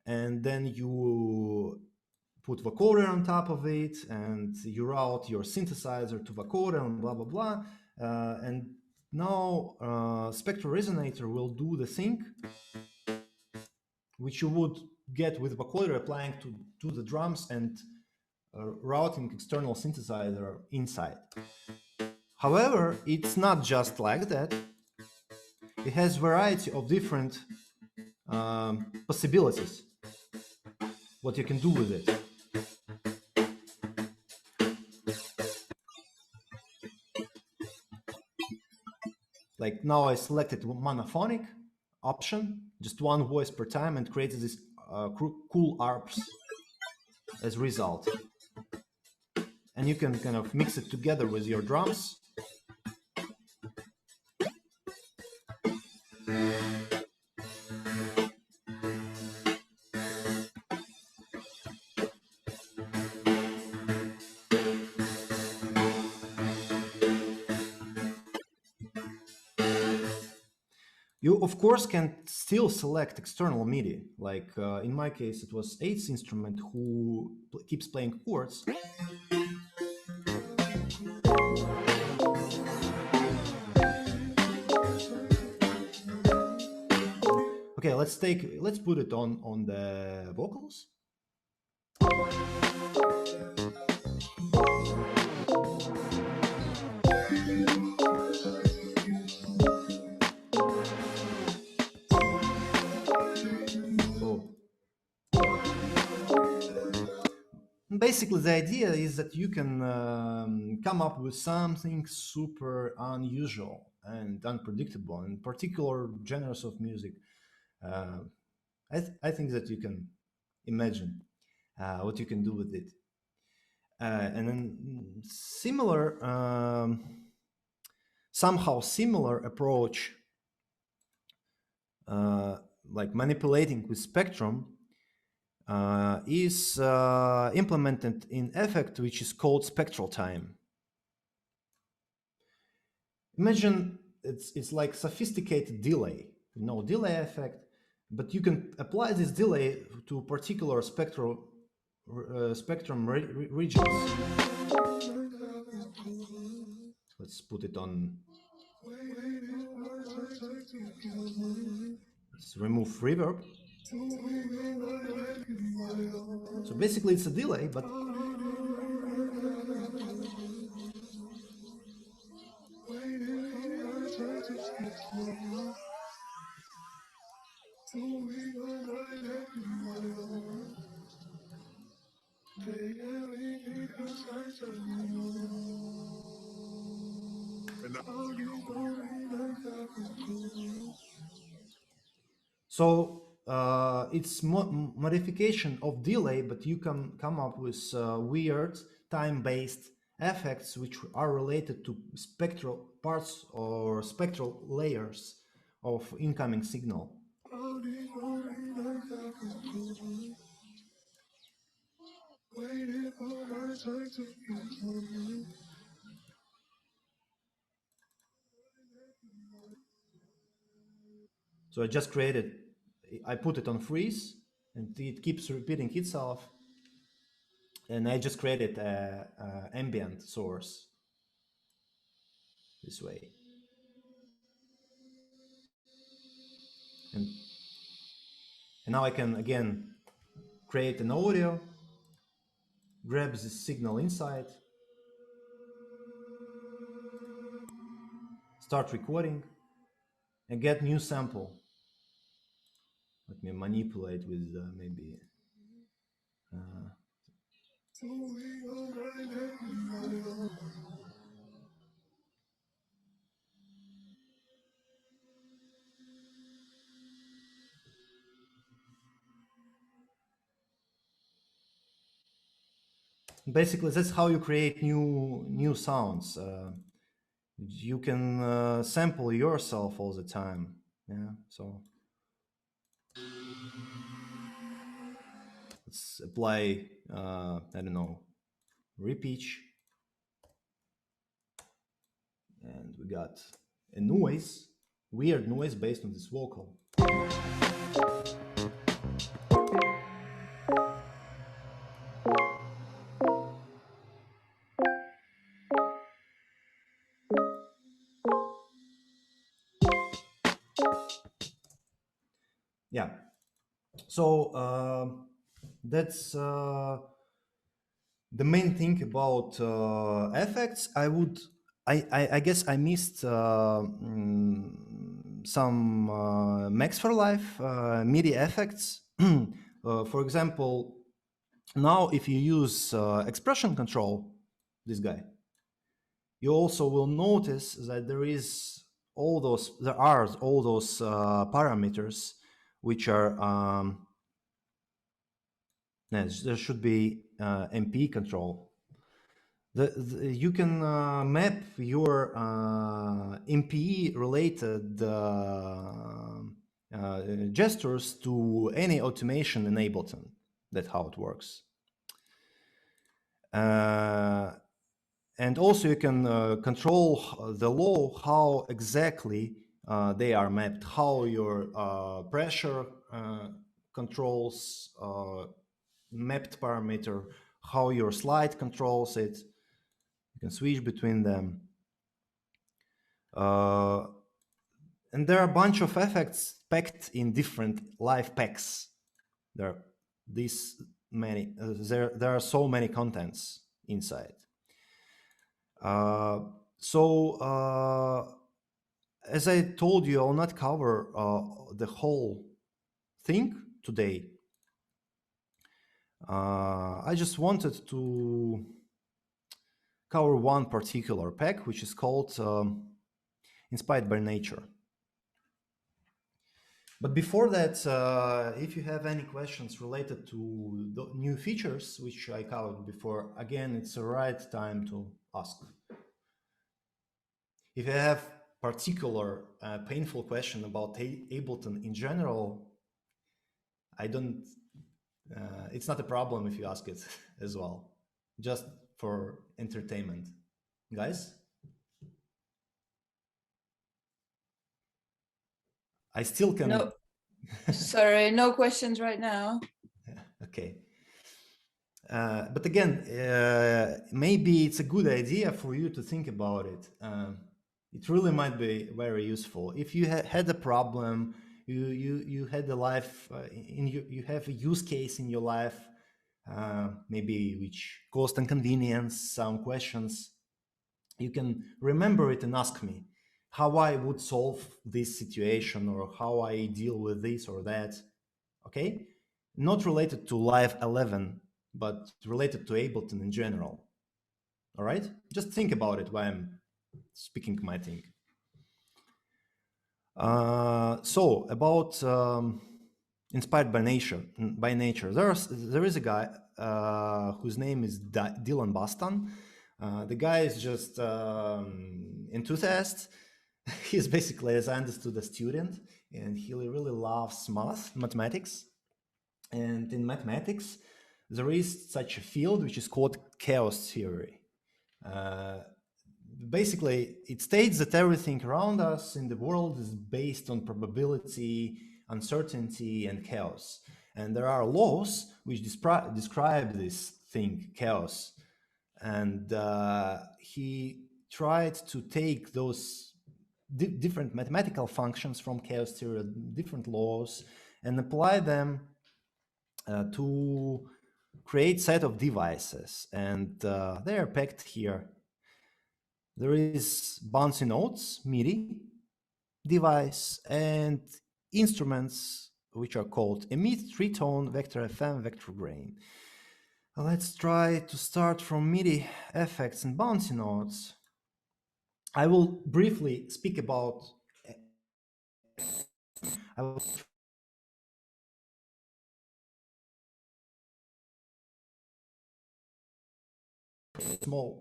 and then you put vocoder on top of it, and you route your synthesizer to vocoder and blah, blah, blah. And now Spectral Resonator will do the thing which you would get with vocoder applying to the drums and routing external synthesizer inside. However, it's not just like that. It has variety of different possibilities, what you can do with it. Like now I selected monophonic option, just one voice per time, and created this cool arps as result. And you can kind of mix it together with your drums. You, of course, can still select external MIDI. Like in my case, it was 8th instrument who keeps playing chords. Okay, let's put it on the vocals. Basically, the idea is that you can come up with something super unusual and unpredictable in particular genres of music. I think that you can imagine what you can do with it. And then somehow similar approach, like manipulating with spectrum, is implemented in effect which is called spectral time. Imagine it's like sophisticated delay, delay effect, but you can apply this delay to particular spectrum regions. Let's put it on. Let's remove reverb. So basically it's a delay, but so it's modification of delay, but you can come up with weird time-based effects which are related to spectral parts or spectral layers of incoming signal. So I put it on freeze, and it keeps repeating itself. And I just created an ambient source this way. And now I can, again, create an audio, grab this signal inside, start recording, and get new sample. Let me manipulate with maybe... Basically, that's how you create new sounds. You can sample yourself all the time. Yeah, so let's apply, I don't know, repitch. And we got a noise, weird noise based on this vocal. Yeah. So that's the main thing about effects. I guess I missed some Max for Life MIDI effects. For example, now if you use expression control, this guy, you also will notice that there are all those parameters which are yes, there should be MP control. You can map your MPE related gestures to any automation in Ableton. That's how it works. And also you can control the law, how exactly they are mapped, how your pressure controls mapped parameter, how your slide controls it. You can switch between them. And there are a bunch of effects packed in different live packs. There are there are so many contents inside. As I told you, I'll not cover the whole thing today. I just wanted to cover one particular pack, which is called Inspired by Nature. But before that, if you have any questions related to the new features, which I covered before, again, it's the right time to ask. If you have particular painful question about Ableton in general, it's not a problem if you ask it as well, just for entertainment. Guys? I still can... No, sorry, no questions right now. Okay. But again, maybe it's a good idea for you to think about it. It really might be very useful. If you had a problem, you had a life, you have a use case in your life, maybe which caused inconvenience, some questions, you can remember it and ask me how I would solve this situation or how I deal with this or that. Okay? Not related to Live 11, but related to Ableton in general. All right? Just think about it while I'm speaking my thing. So about Inspired by Nature. There is a guy whose name is Dylan Baston. The guy is just enthusiast. He's basically, as I understood, a student, and he really loves mathematics. And in mathematics, there is such a field which is called chaos theory. Basically, it states that everything around us in the world is based on probability, uncertainty, and chaos. And there are laws which describe this thing, chaos. And he tried to take those different mathematical functions from chaos theory, different laws, and apply them to create set of devices. And they are packed here. There is bouncy notes, MIDI device, and instruments which are called emit, tritone, vector FM, vector grain. Let's try to start from MIDI effects and bouncy notes. I will briefly speak about a small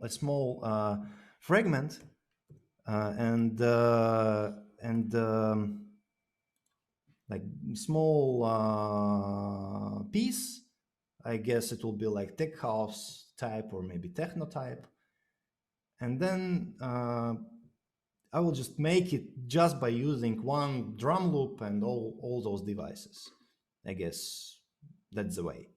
fragment and like small piece. I guess it will be like tech house type or maybe techno type. And then I will just make it just by using one drum loop and all those devices. I guess that's the way.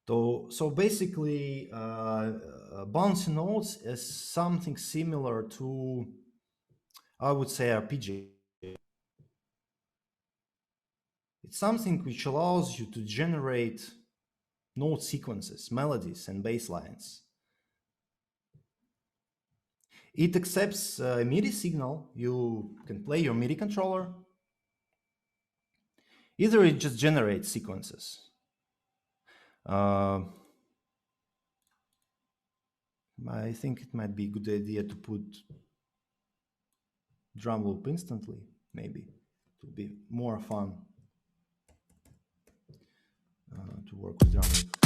So basically, bouncy notes is something similar to, I would say, RPG. It's something which allows you to generate note sequences, melodies, and bass lines. It accepts a MIDI signal. You can play your MIDI controller. Either it just generates sequences. I think it might be a good idea to put drum loop instantly, maybe. It would be more fun to work with drum loop.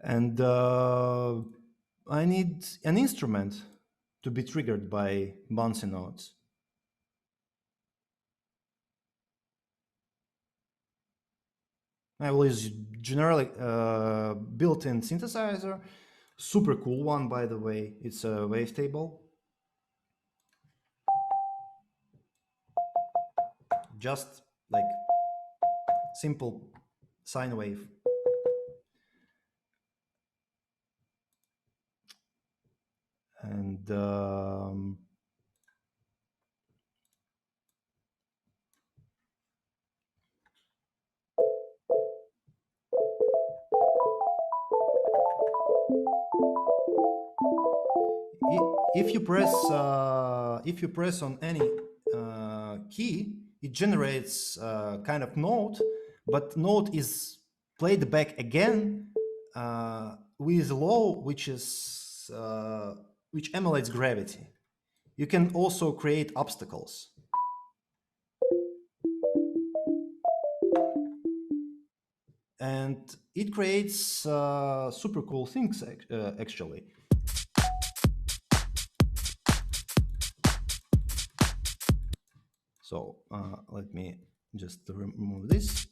And I need an instrument to be triggered by bouncy notes. I will use generally built-in synthesizer, super cool one, by the way. It's a wavetable. Just like simple sine wave. And if you press on any key, it generates kind of note, but note is played back again with low, which emulates gravity. You can also create obstacles. And it creates super cool things, actually. So let me just remove this.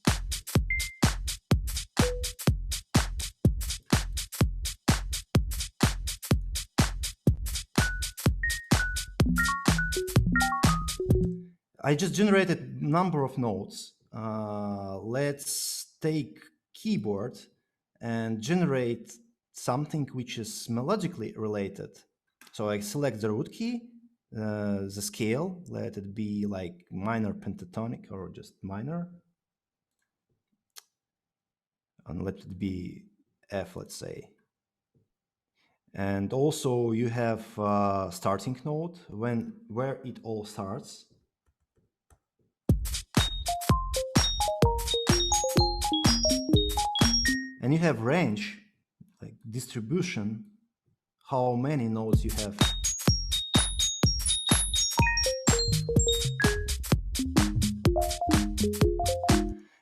I just generated a number of notes. Let's take keyboard and generate something which is melodically related. So I select the root key, the scale, let it be like minor pentatonic or just minor. And let it be F, let's say. And also you have starting note where it all starts. And you have range, like distribution, how many notes you have.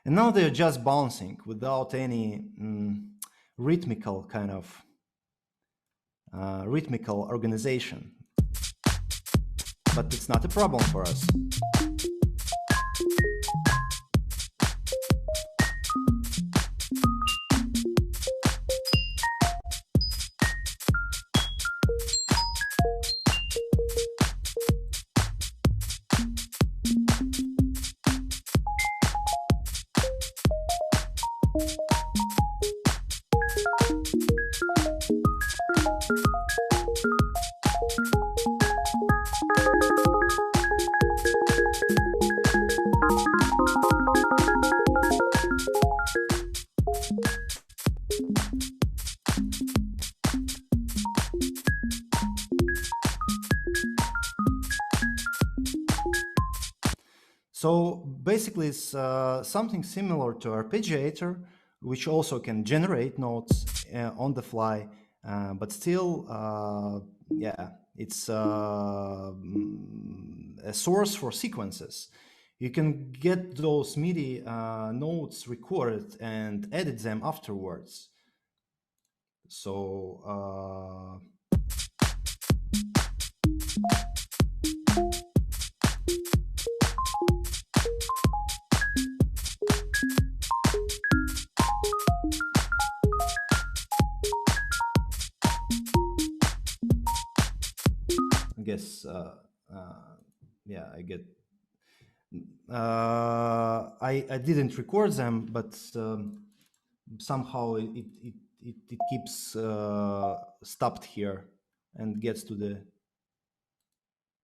And now they're just bouncing without any rhythmical kind of rhythmical organization. But it's not a problem for us. So basically it's something similar to arpeggiator, which also can generate notes on the fly, but still, yeah, it's a source for sequences. You can get those MIDI notes recorded and edit them afterwards. So I guess, yeah, I get. I didn't record them, but somehow it keeps stopped here and gets to the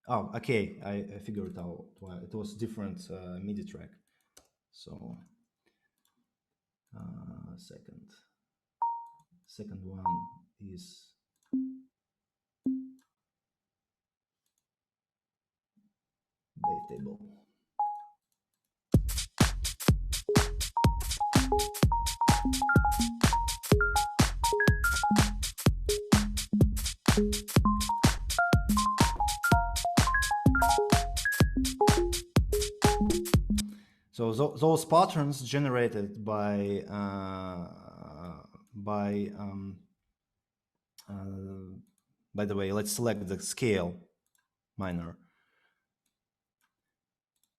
Oh, okay. I figured out why it was different MIDI track. So second one is wavetable. So those patterns generated by the way, let's select the scale minor.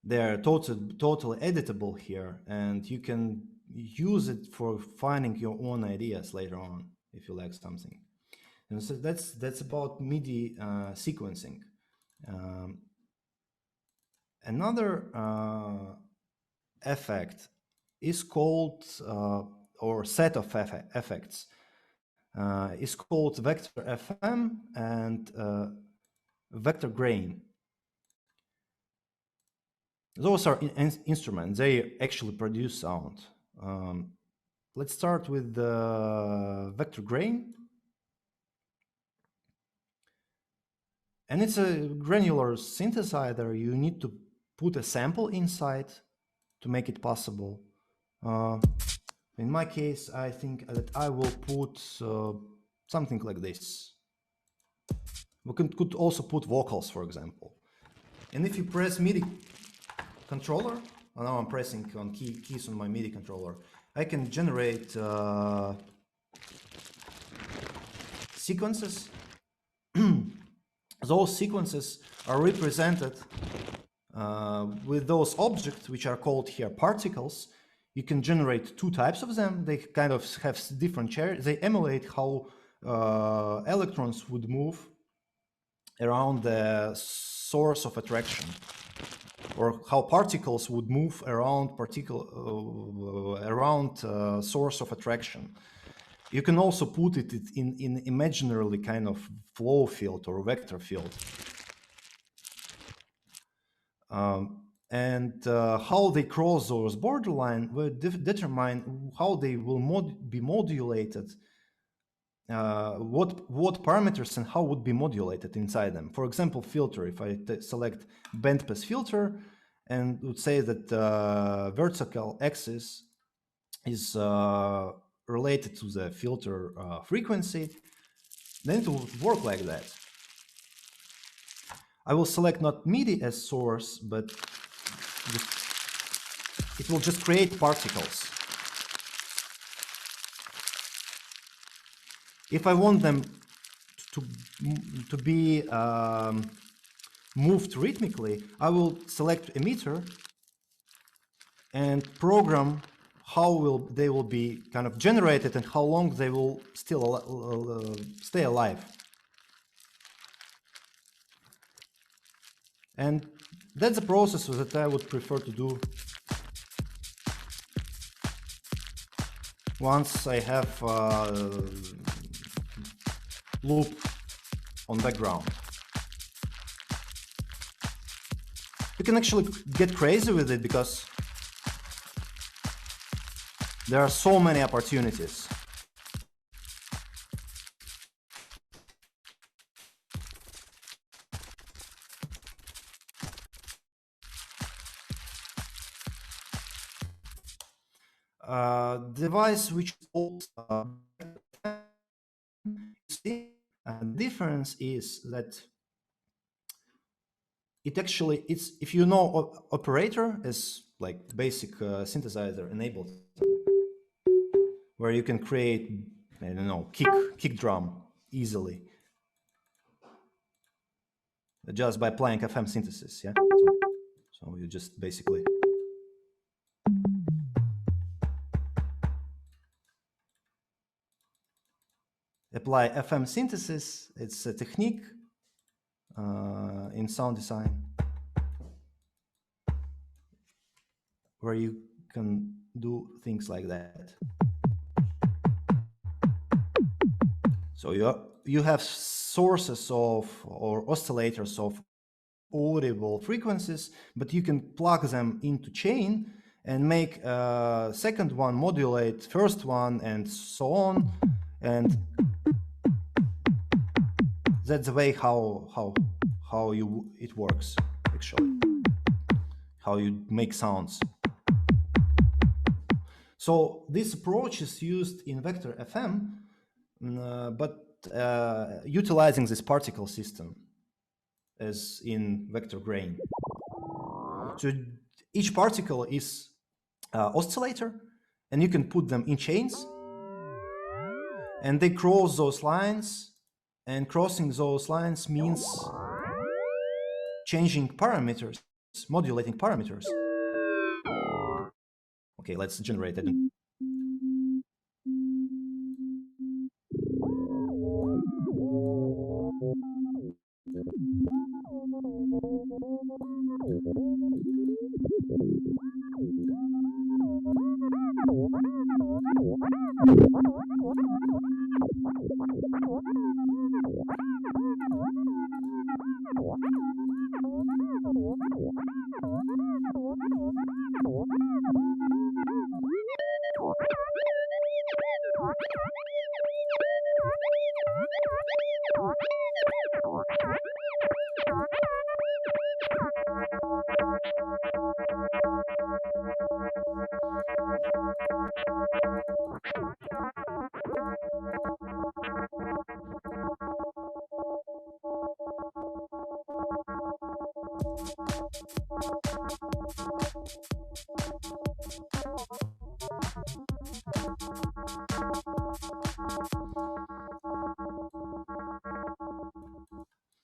They're totally editable here, and you can use it for finding your own ideas later on if you like something. And so that's about MIDI sequencing. Another effect is called, or set of effects, is called vector FM and vector grain. Those are instruments. They actually produce sound. Let's start with the vector grain. And it's a granular synthesizer. You need to put a sample inside to make it possible. In my case, I think that I will put something like this. We could also put vocals, for example. And if you press MIDI controller, now I'm pressing on keys on my MIDI controller, I can generate sequences. Those sequences are represented with those objects, which are called here particles. You can generate two types of them. They kind of have different charges. They emulate how electrons would move around the source of attraction, or how particles would move around source of attraction. You can also put it in imaginarily kind of flow field or vector field. And how they cross those borderline will determine how they will be modulated, what parameters and how would be modulated inside them. For example, filter, if I select bandpass filter and would say that vertical axis is related to the filter frequency, then it will work like that. I will select not MIDI as source, but it will just create particles. If I want them to be moved rhythmically, I will select emitter and program how they will be kind of generated and how long they will still stay alive. And that's a process that I would prefer to do once I have loop on background. You can actually get crazy with it because there are so many opportunities. Device which holds the difference is that it actually, if you know operator is like basic synthesizer enabled, where you can create, I don't know, kick drum easily just by applying FM synthesis. Yeah, so you just basically apply FM synthesis. It's a technique in sound design where you can do things like that. So you have sources of, or oscillators of audible frequencies, but you can plug them into chain and make a second one modulate first one and so on. And that's the way how it works, actually, how you make sounds. So this approach is used in Vector FM, but utilizing this particle system as in vector grain. So each particle is oscillator, and you can put them in chains, and they cross those lines, and crossing those lines means changing parameters, modulating parameters. Okay, let's generate it.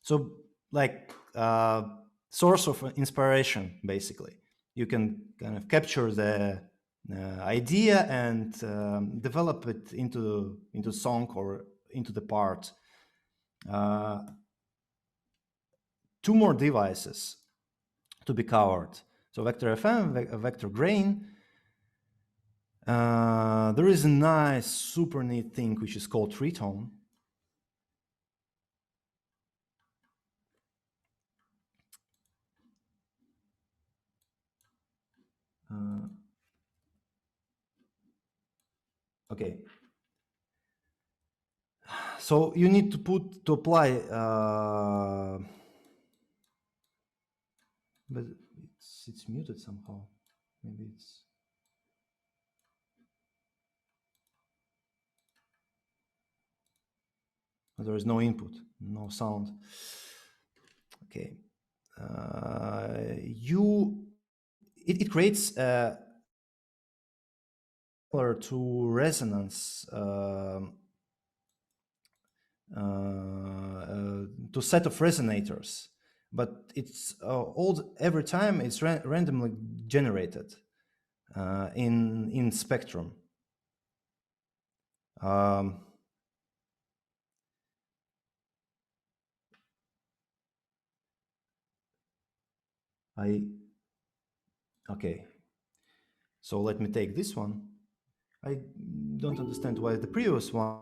So like source of inspiration, basically. You can kind of capture the idea and develop it into song or into the part. Two more devices to be covered. So Vector FM, Vector Grain. There is a nice, super neat thing which is called tritone. Okay. So you need to apply, but it's muted somehow. Maybe it's. There is no input, no sound. Okay. It creates a similar to resonance to set of resonators, but it's every time it's randomly generated in Spectrum. Okay, so let me take this one. I don't understand why the previous one.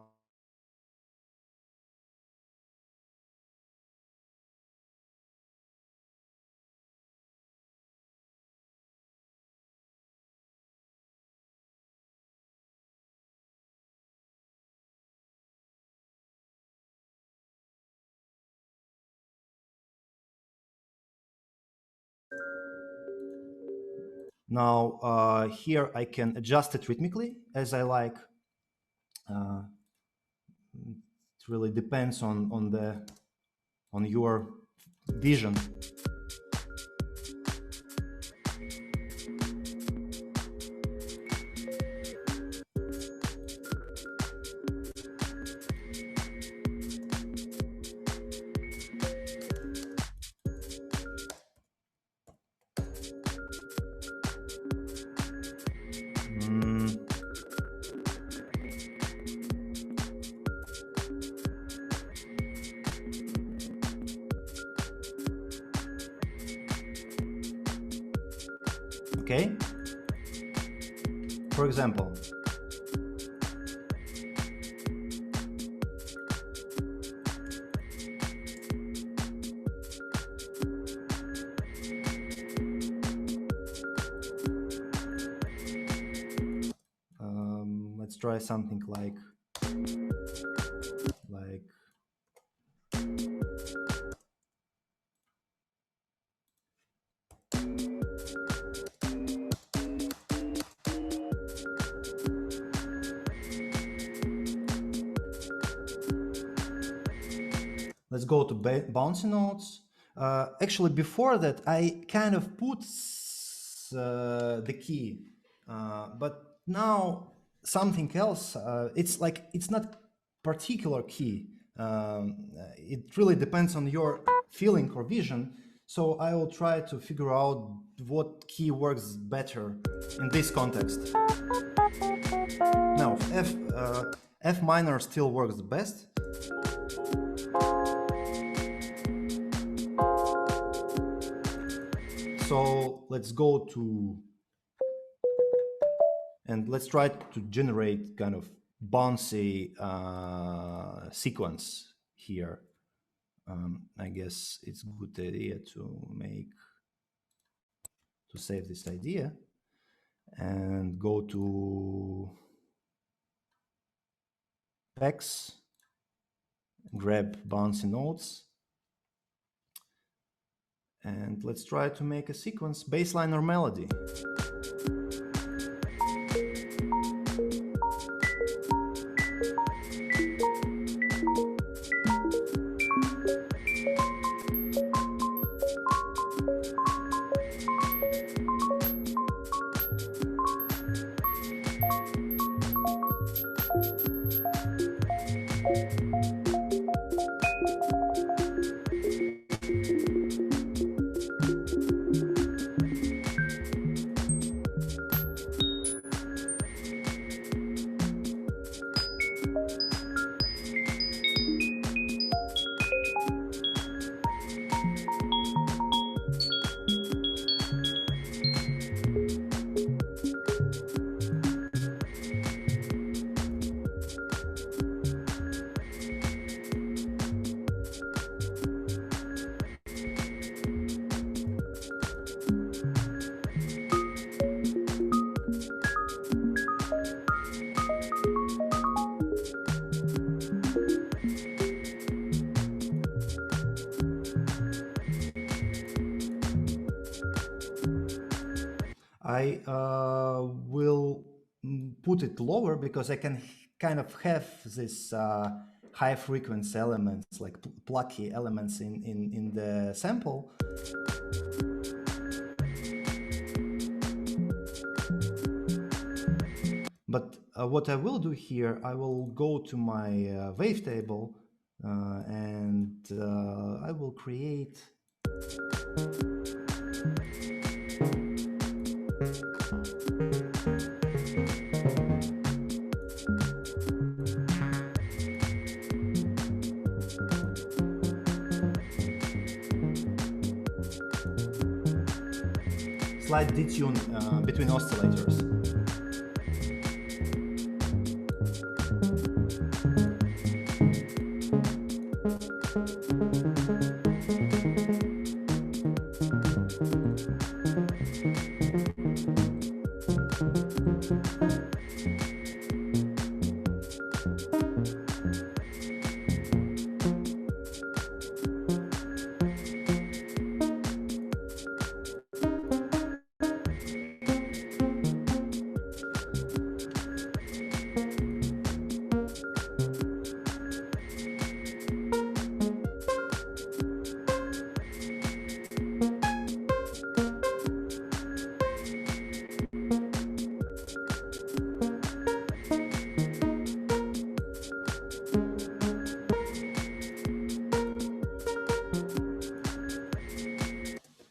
Now here I can adjust it rhythmically as I like. It really depends on your vision. Okay. For example, try something like let's go to bouncy notes. Actually, before that, I kind of put the key, but now something else. It's like it's not particular key. It really depends on your feeling or vision. So I will try to figure out what key works better in this context. Now, F minor still works the best. So let's go to, and let's try to generate kind of bouncy sequence here. I guess it's a good idea to save this idea and go to packs, grab bouncy notes, and let's try to make a sequence, baseline or melody. I will put it lower because I can kind of have this high frequency elements, like plucky elements in the sample. But what I will do here, I will go to my wavetable and I will create slight detune between oscillators.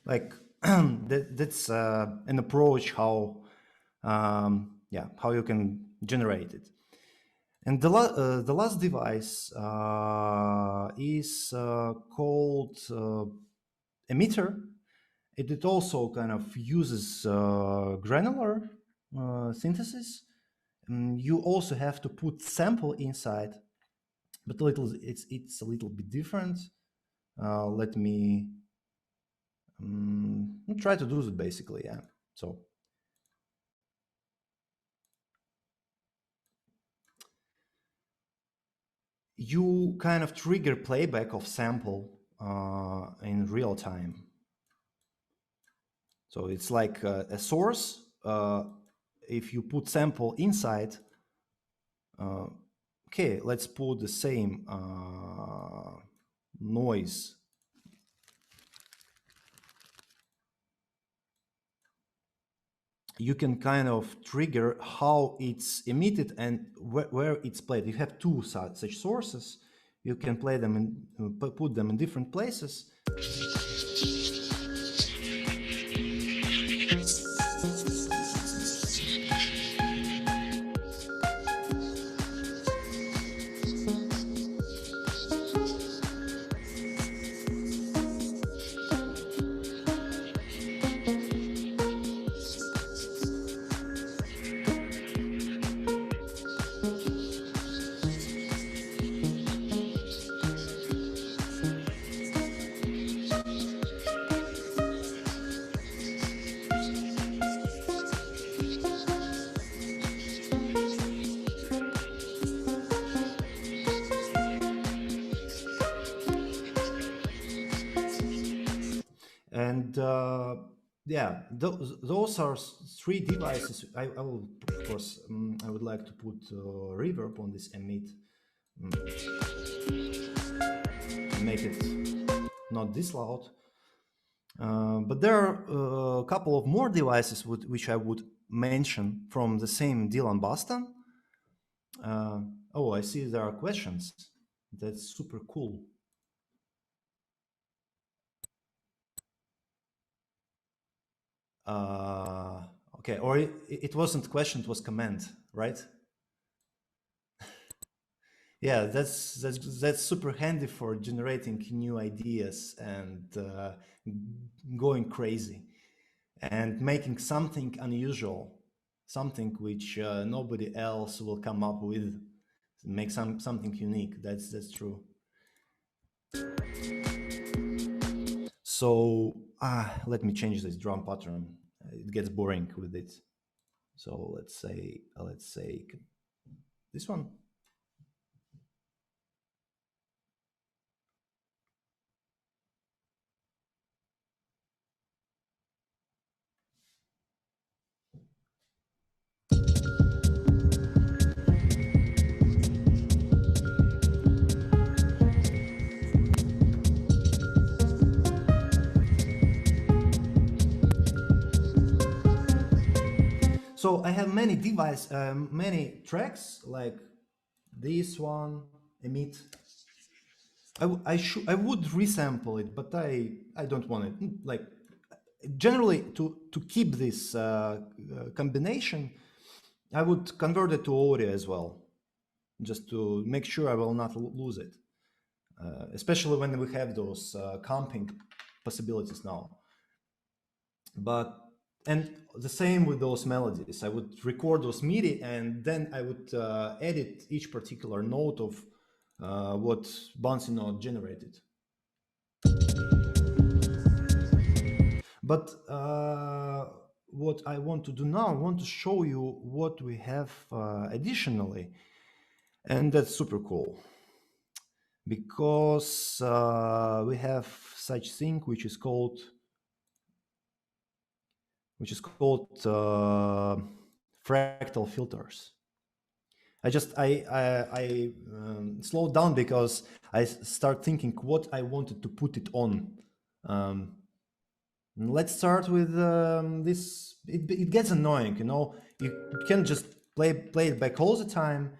Like that's an approach how how you can generate it. And the last device is called emitter. It also kind of uses granular synthesis. You also have to put sample inside, but it's a little bit different. Let me try to do it basically, yeah. So you kind of trigger playback of sample in real time. So it's like a source. If you put sample inside, okay, let's put the same noise. You can kind of trigger how it's emitted and where it's played. You have two such sources. You can play them and put them in different places. And yeah, those are three devices. I will, of course, I would like to put reverb on this emit, make it not this loud. But there are a couple of more devices which I would mention from the same Dylan Boston. Oh, I see there are questions. That's super cool. Okay, or it wasn't question, it was comment, right? Yeah, that's super handy for generating new ideas and going crazy and making something unusual, something which nobody else will come up with, make something unique. That's true. So let me change this drum pattern. It gets boring with it. So let's say this one. So I have many many tracks like this one, emit. I would resample it, but I don't want it. Like generally to keep this combination, I would convert it to audio as well, just to make sure I will not lose it. Especially when we have those comping possibilities now. And the same with those melodies. I would record those MIDI and then I would edit each particular note of what bouncy note generated. But what I want to do now, I want to show you what we have additionally. And that's super cool. Because we have such thing which is called fractal filters. I slowed down because I start thinking what I wanted to put it on. Let's start with this. It gets annoying, you know. You can't just play it back all the time.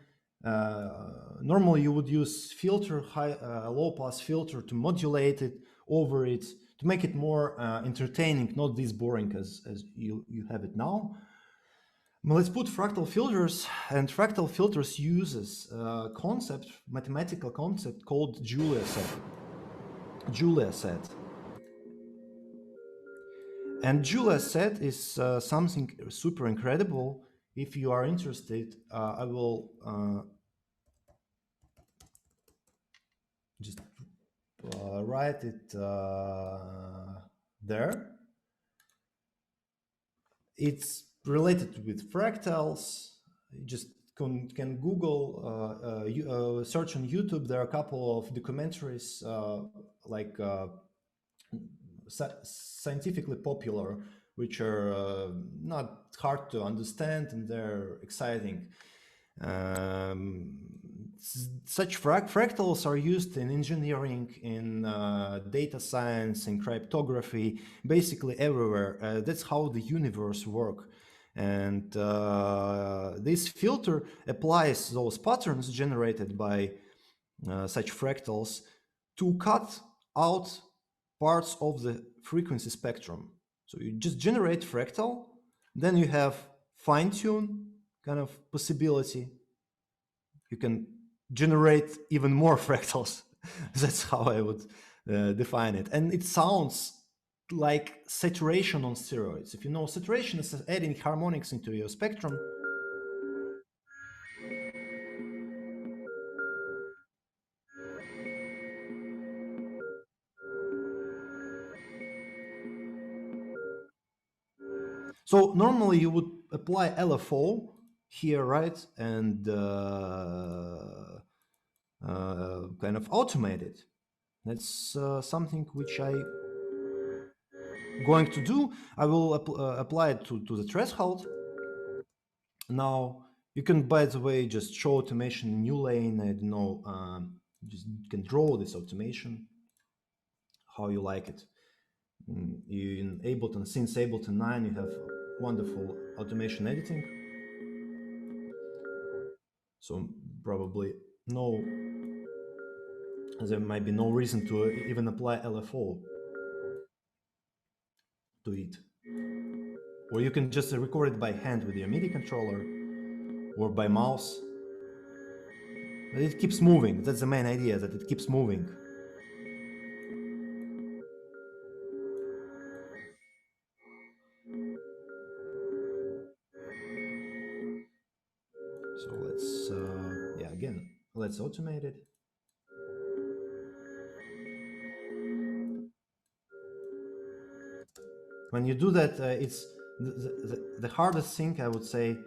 Normally, you would use filter, low pass filter to modulate it over it to make it more entertaining, not this boring as you have it now. Well, let's put fractal filters, and fractal filters uses a mathematical concept called Julia set. And Julia set is something super incredible. If you are interested, I will just write it there. It's related with fractals. Just can Google, search on YouTube. There are a couple of documentaries like scientifically popular, which are not hard to understand, and they're exciting. Such fractals are used in engineering, in data science, in cryptography, basically everywhere. That's how the universe works. And this filter applies those patterns generated by such fractals to cut out parts of the frequency spectrum. So you just generate fractal, then you have fine-tune kind of possibility. You can generate even more fractals. That's how I would define it. And it sounds like saturation on steroids. If you know, saturation is adding harmonics into your spectrum. So normally you would apply LFO here, right? And kind of automate it. That's something which I going to do. I will apply it to the threshold. Now you can, by the way, just show automation in new lane. I don't know, just can draw this automation how you like it. In Ableton, since Ableton 9, you have wonderful automation editing. So probably there might be no reason to even apply LFO to it. Or you can just record it by hand with your MIDI controller or by mouse. But it keeps moving. That's the main idea, that it keeps moving. So let's, again, let's automate it. When you do that, it's the hardest thing, I would say,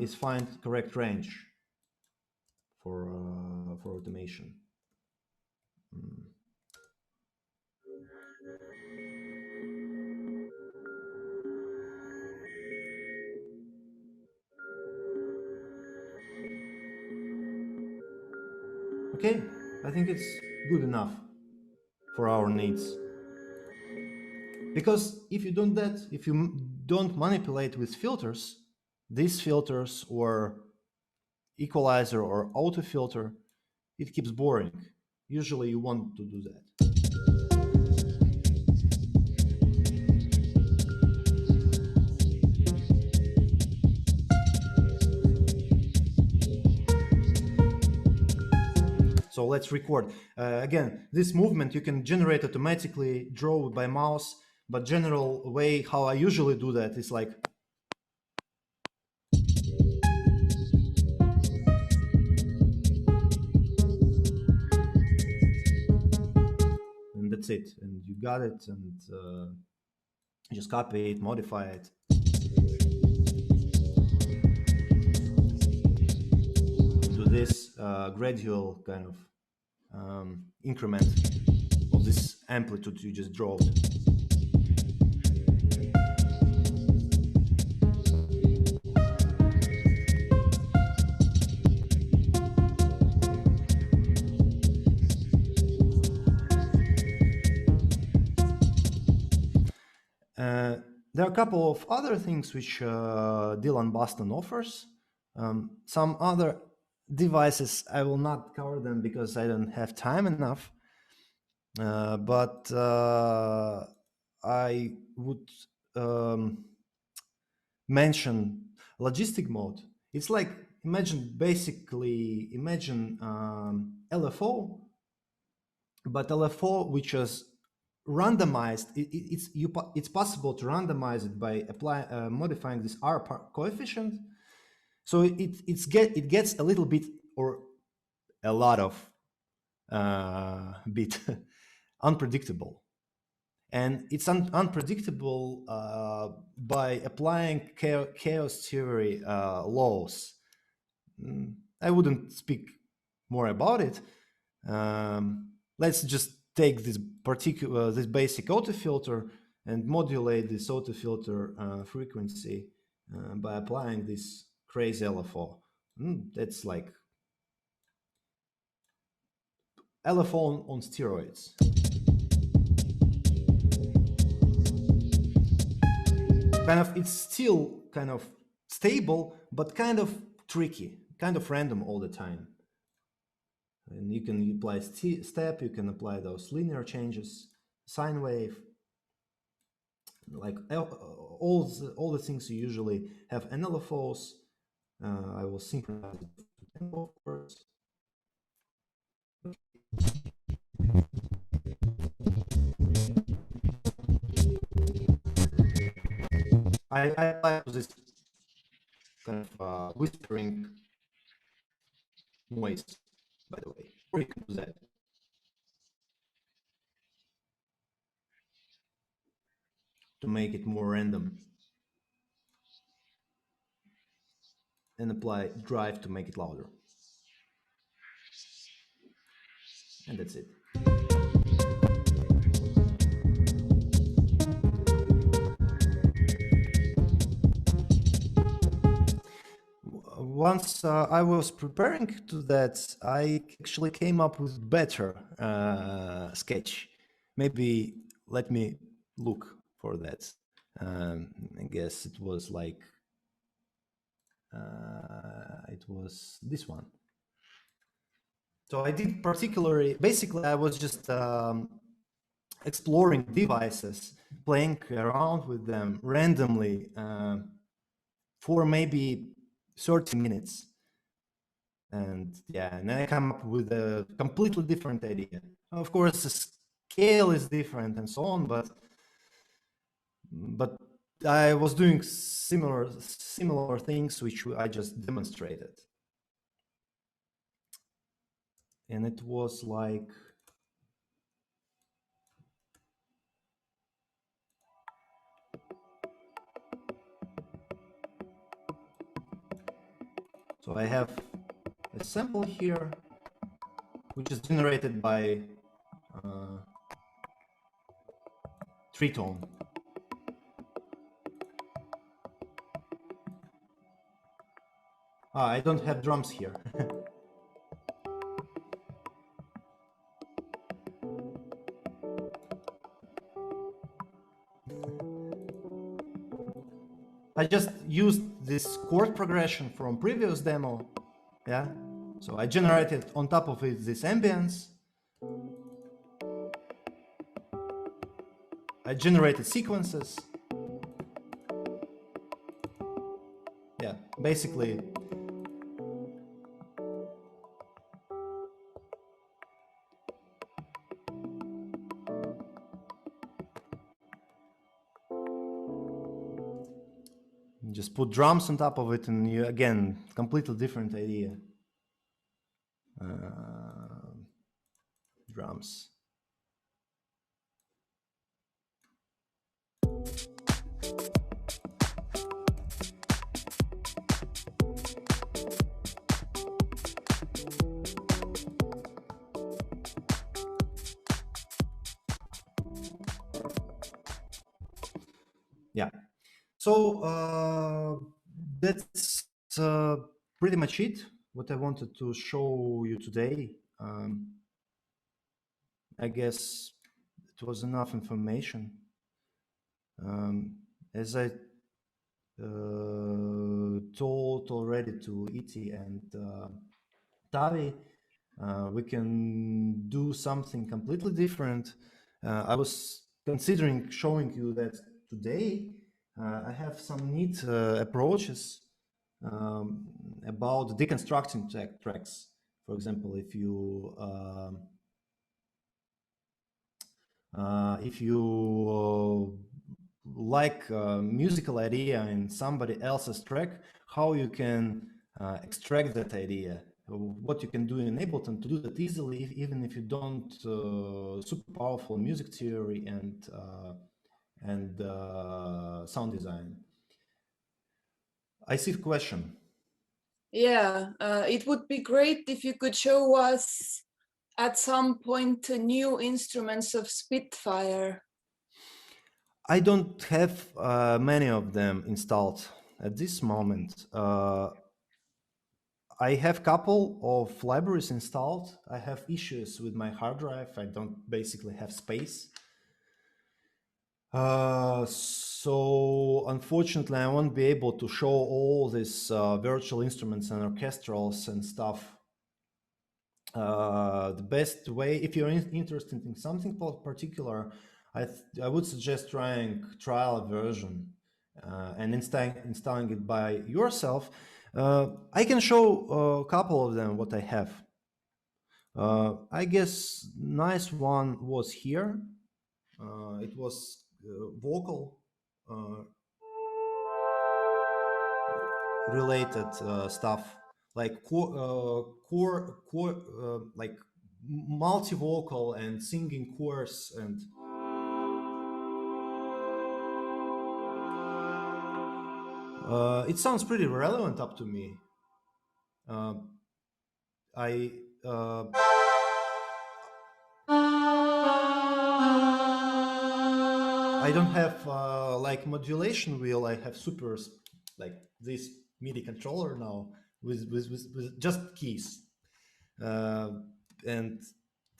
is find correct range for automation. Okay, I think it's good enough for our needs. Because if you don't manipulate with filters, these filters or equalizer or auto filter, it keeps boring. Usually you want to do that. So let's record. Again, this movement you can generate automatically, draw by mouse, but general way how I usually do that is like. And that's it. And you got it, and just copy it, modify it. Do this gradual kind of increment of this amplitude you just draw. There are a couple of other things which Dylan Boston offers. Some other devices, I will not cover them because I don't have time enough. But I would mention logistic mode. It's like, imagine LFO, but LFO which is randomized. It's possible to randomize it by modifying this R coefficient. So it gets a little bit or a lot of bit unpredictable, and it's unpredictable by applying chaos theory laws. I wouldn't speak more about it. Let's just take this this basic auto filter and modulate this auto filter frequency by applying this crazy LFO. That's like LFO on steroids. It's still kind of stable, but kind of tricky, kind of random all the time. And you can apply step, you can apply those linear changes, sine wave, like all the things you usually have in LFOs. I will synchronize it to tempo, of course. I apply this kind of whispering noise, by the way, or you can do that. To make it more random. And apply drive to make it louder. And that's it. Once I was preparing to that, I actually came up with better sketch. Maybe let me look for that. I guess it was like, it was this one. So I did particularly, basically I was just exploring devices, playing around with them randomly for maybe 30 minutes. And yeah, and then I come up with a completely different idea. Of course, the scale is different and so on, but I was doing similar things which I just demonstrated. And it was like, so I have a sample here, which is generated by tritone. I don't have drums here. I just used this chord progression from previous demo. Yeah. So I generated on top of it this ambience. I generated sequences. Yeah, basically. Just put drums on top of it and you, again, completely different idea. Drums. Yeah. So that's pretty much it, what I wanted to show you today. I guess it was enough information. As I told already to Iti and Tavi, we can do something completely different. I was considering showing you that today. I have some neat approaches about deconstructing tracks. For example, if you like a musical idea in somebody else's track, how you can extract that idea, what you can do in Ableton to do that easily, even if you don't super powerful music theory and sound design. I see the question. Yeah, it would be great if you could show us at some point new instruments of Spitfire. I don't have many of them installed at this moment. I have couple of libraries installed. I have issues with my hard drive. I don't basically have space. So unfortunately, I won't be able to show all these virtual instruments and orchestrals and stuff. The best way, if you're interested in something particular, I would suggest trying trial version and installing it by yourself. I can show a couple of them what I have. I guess nice one was here. It was vocal related stuff like core like multi-vocal and singing chorus, and it sounds pretty relevant up to me. I don't have like modulation wheel. I have super like this MIDI controller now with just keys, and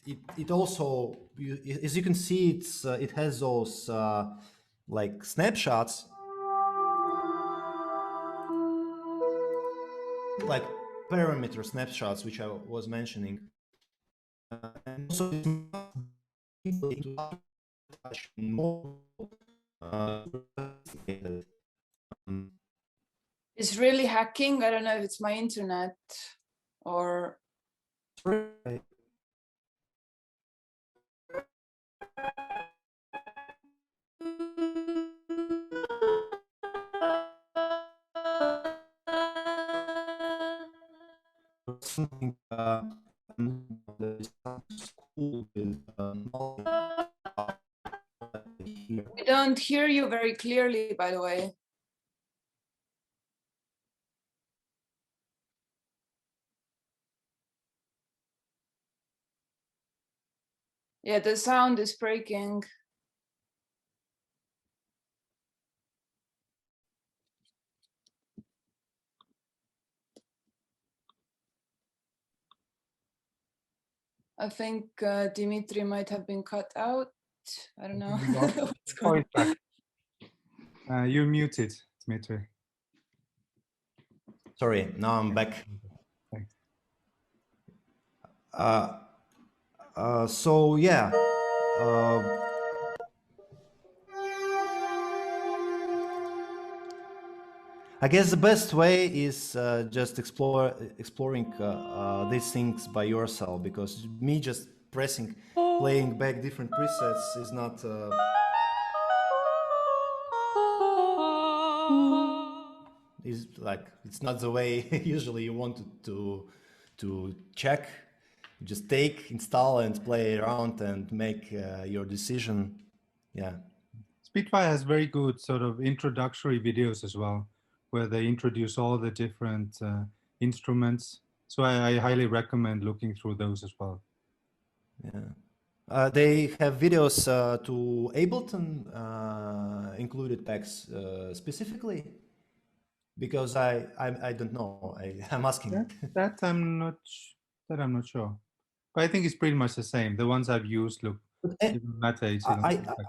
it also, as you can see, it has those like snapshots, like parameter snapshots, which I was mentioning, and also It's really hacking. I don't know if it's my internet or. something cool with We don't hear you very clearly, by the way. Yeah, the sound is breaking. I think Dmitry might have been cut out. I don't know what's going on. You're muted, Dmitry. Sorry, now I'm back. Thanks. So yeah, I guess the best way is just exploring these things by yourself, because me just playing back different presets is not. Is like, it's not the way usually you want to check. Just take, install, and play around and make your decision. Yeah. Spitfire has very good sort of introductory videos as well, where they introduce all the different instruments. So I highly recommend looking through those as well. Yeah. They have videos to Ableton included packs specifically, because I don't know. I'm asking. That I'm not sure, but I think it's pretty much the same. The ones I've used look even better.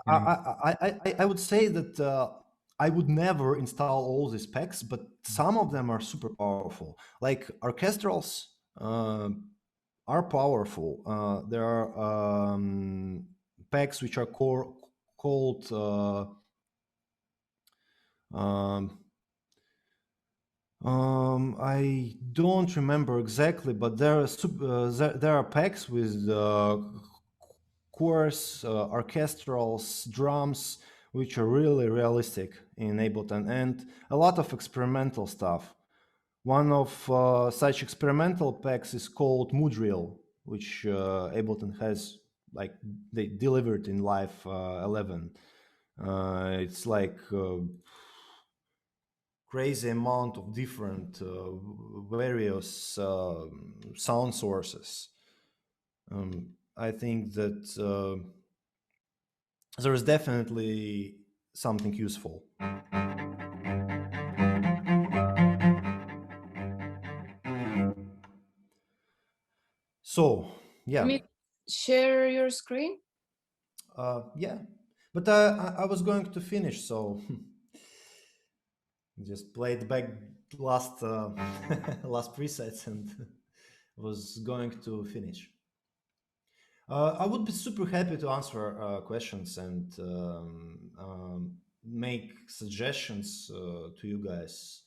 I would say that I would never install all these packs, but some of them are super powerful. Like orchestrals are powerful. There are packs which are called I don't remember exactly, but there are packs with chorus, orchestrals, drums, which are really realistic in Ableton, and a lot of experimental stuff. One of such experimental packs is called Moodrill, which Ableton has, like, they delivered in Live 11. It's like crazy amount of different various sound sources. I think that there is definitely something useful. So, yeah. Let me share your screen. Yeah, but I was going to finish, so just played back last last presets and was going to finish. I would be super happy to answer questions and make suggestions to you guys.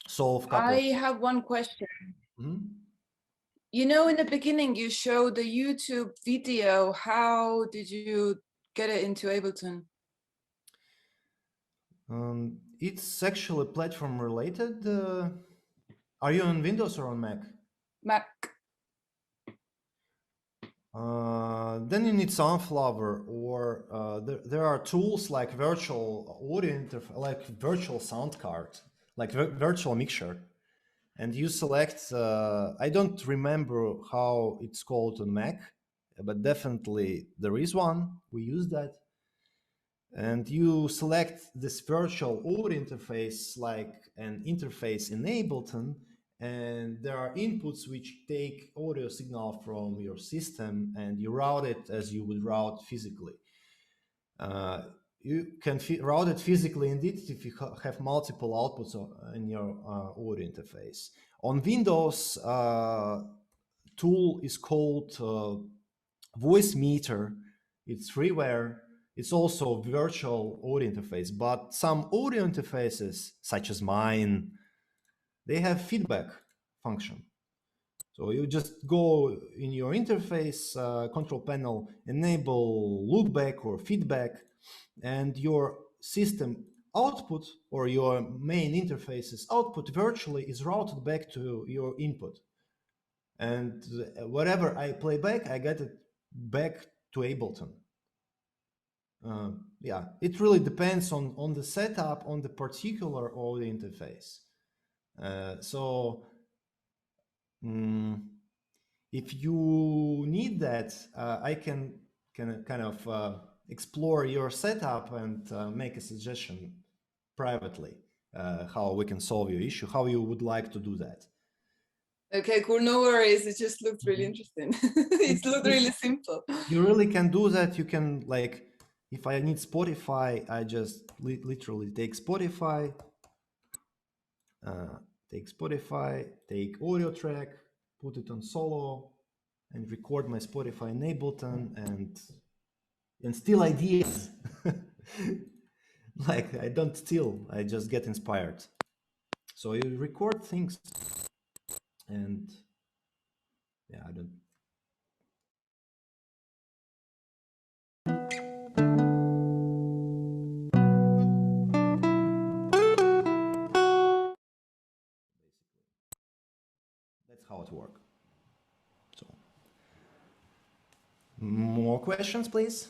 Solve couple. I have one question. Mm-hmm. You know, in the beginning, you showed the YouTube video. How did you get it into Ableton? It's actually platform related. Are you on Windows or on Mac? Mac. Then you need Sunflower, or there are tools like virtual audio interface, like virtual sound card, like virtual mixer, and you select. I don't remember how it's called on Mac, but definitely there is one. We use that, and you select this virtual audio interface like an interface in Ableton. And there are inputs which take audio signal from your system and you route it as you would route physically. You can route it physically indeed if you have multiple outputs in your audio interface. On Windows, tool is called Voice Meter. It's freeware. It's also a virtual audio interface, but some audio interfaces, such as mine, they have feedback function. So you just go in your interface control panel, enable loopback or feedback, and your system output or your main interface's output virtually is routed back to your input. And whatever I play back, I get it back to Ableton. Yeah, it really depends on the setup, on the particular audio interface. So if you need that, I can kind of explore your setup and make a suggestion privately how we can solve your issue, how you would like to do that. Okay, cool. No worries. It just looked really interesting. It looked really simple. You really can do that. You can, like, if I need Spotify, I just literally take Spotify, take audio track, put it on solo, and record my Spotify in Ableton, and steal ideas. Like, I don't steal, I just get inspired. So you record things, and yeah, I don't. That's how it works. So, more questions, please?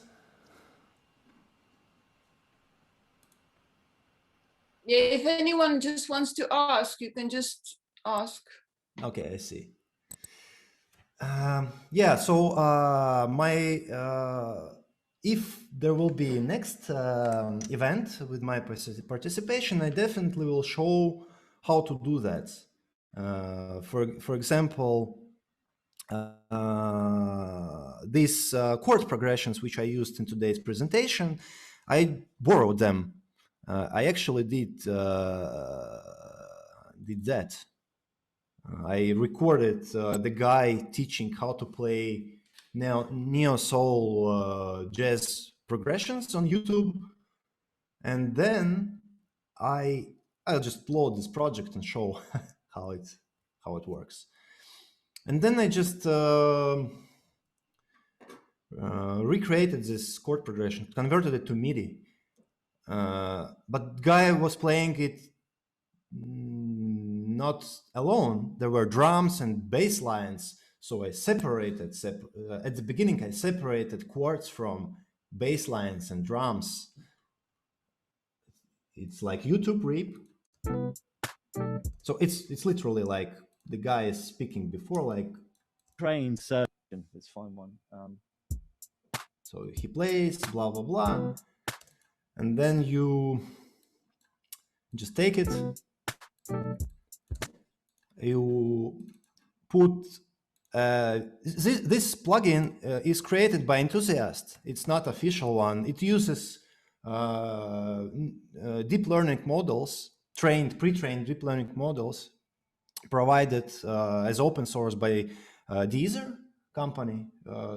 Yeah, if anyone just wants to ask, you can just ask. Okay, I see. Yeah, so if there will be next event with my participation, I definitely will show how to do that. For example, these chord progressions which I used in today's presentation, I borrowed them. I actually did that. I recorded the guy teaching how to play neo soul jazz progressions on YouTube, and then I'll just load this project and show how it works. And then I just recreated this chord progression, converted it to MIDI, but guy was playing it not alone. There were drums and bass lines, so I separated at the beginning I separated chords from bass lines and drums, it's like YouTube rip. So it's literally like the guy is speaking before, like trained surgeon. Let's find one. So he plays, blah blah blah, and then you just take it. You put this plugin is created by enthusiasts. It's not official one. It uses deep learning models, pre-trained deep learning models, provided as open source by Deezer company,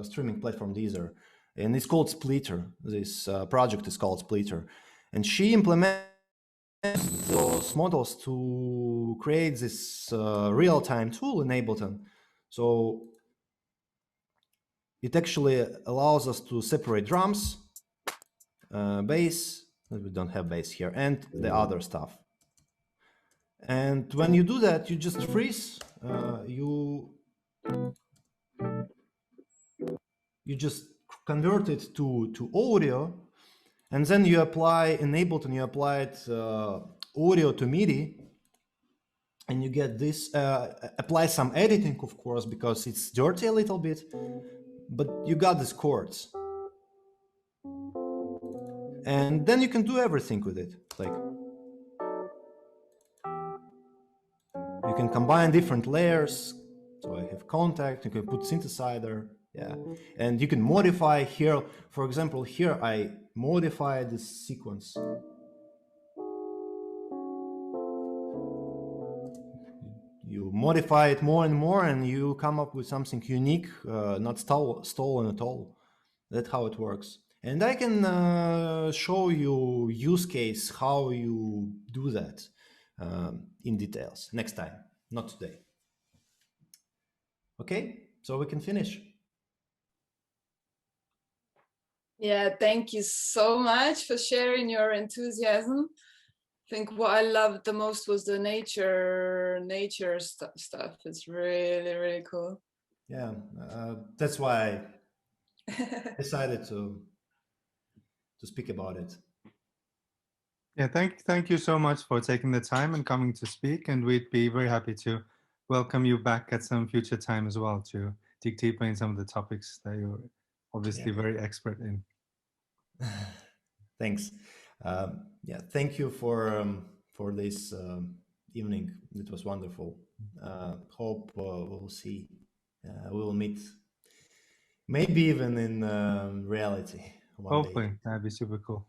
streaming platform Deezer, and it's called Splitter. This project is called Splitter, and she implements those models to create this real-time tool in Ableton. So it actually allows us to separate drums, bass, we don't have bass here, and the other stuff. And when you do that, you just freeze, you just convert it to audio, and then you apply in Ableton, you apply it audio to MIDI, and you get this, apply some editing, of course, because it's dirty a little bit, but you got these chords. And then you can do everything with it. Like, you can combine different layers. So I have contact, you can put synthesizer, yeah. And you can modify here. For example, here I modify this sequence. You modify it more and more, and you come up with something unique, not stolen at all. That's how it works. And I can show you use case how you do that in details next time, not today. Okay, so we can finish. Yeah, thank you so much for sharing your enthusiasm. I think what I loved the most was the nature stuff. It's really, really cool. Yeah, that's why I decided to speak about it. Yeah, thank you so much for taking the time and coming to speak, and we'd be very happy to welcome you back at some future time as well to dig deeper in some of the topics that you're obviously very expert in. Thanks. Yeah, thank you for this evening. It was wonderful. Hope we'll see. We will meet, maybe even in reality one Hopefully, day. that'd be super cool.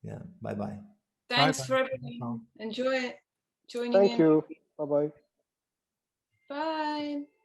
Yeah. Bye bye. Thanks Bye-bye. for everything. Enjoy joining in. Thank you. Bye-bye. Bye.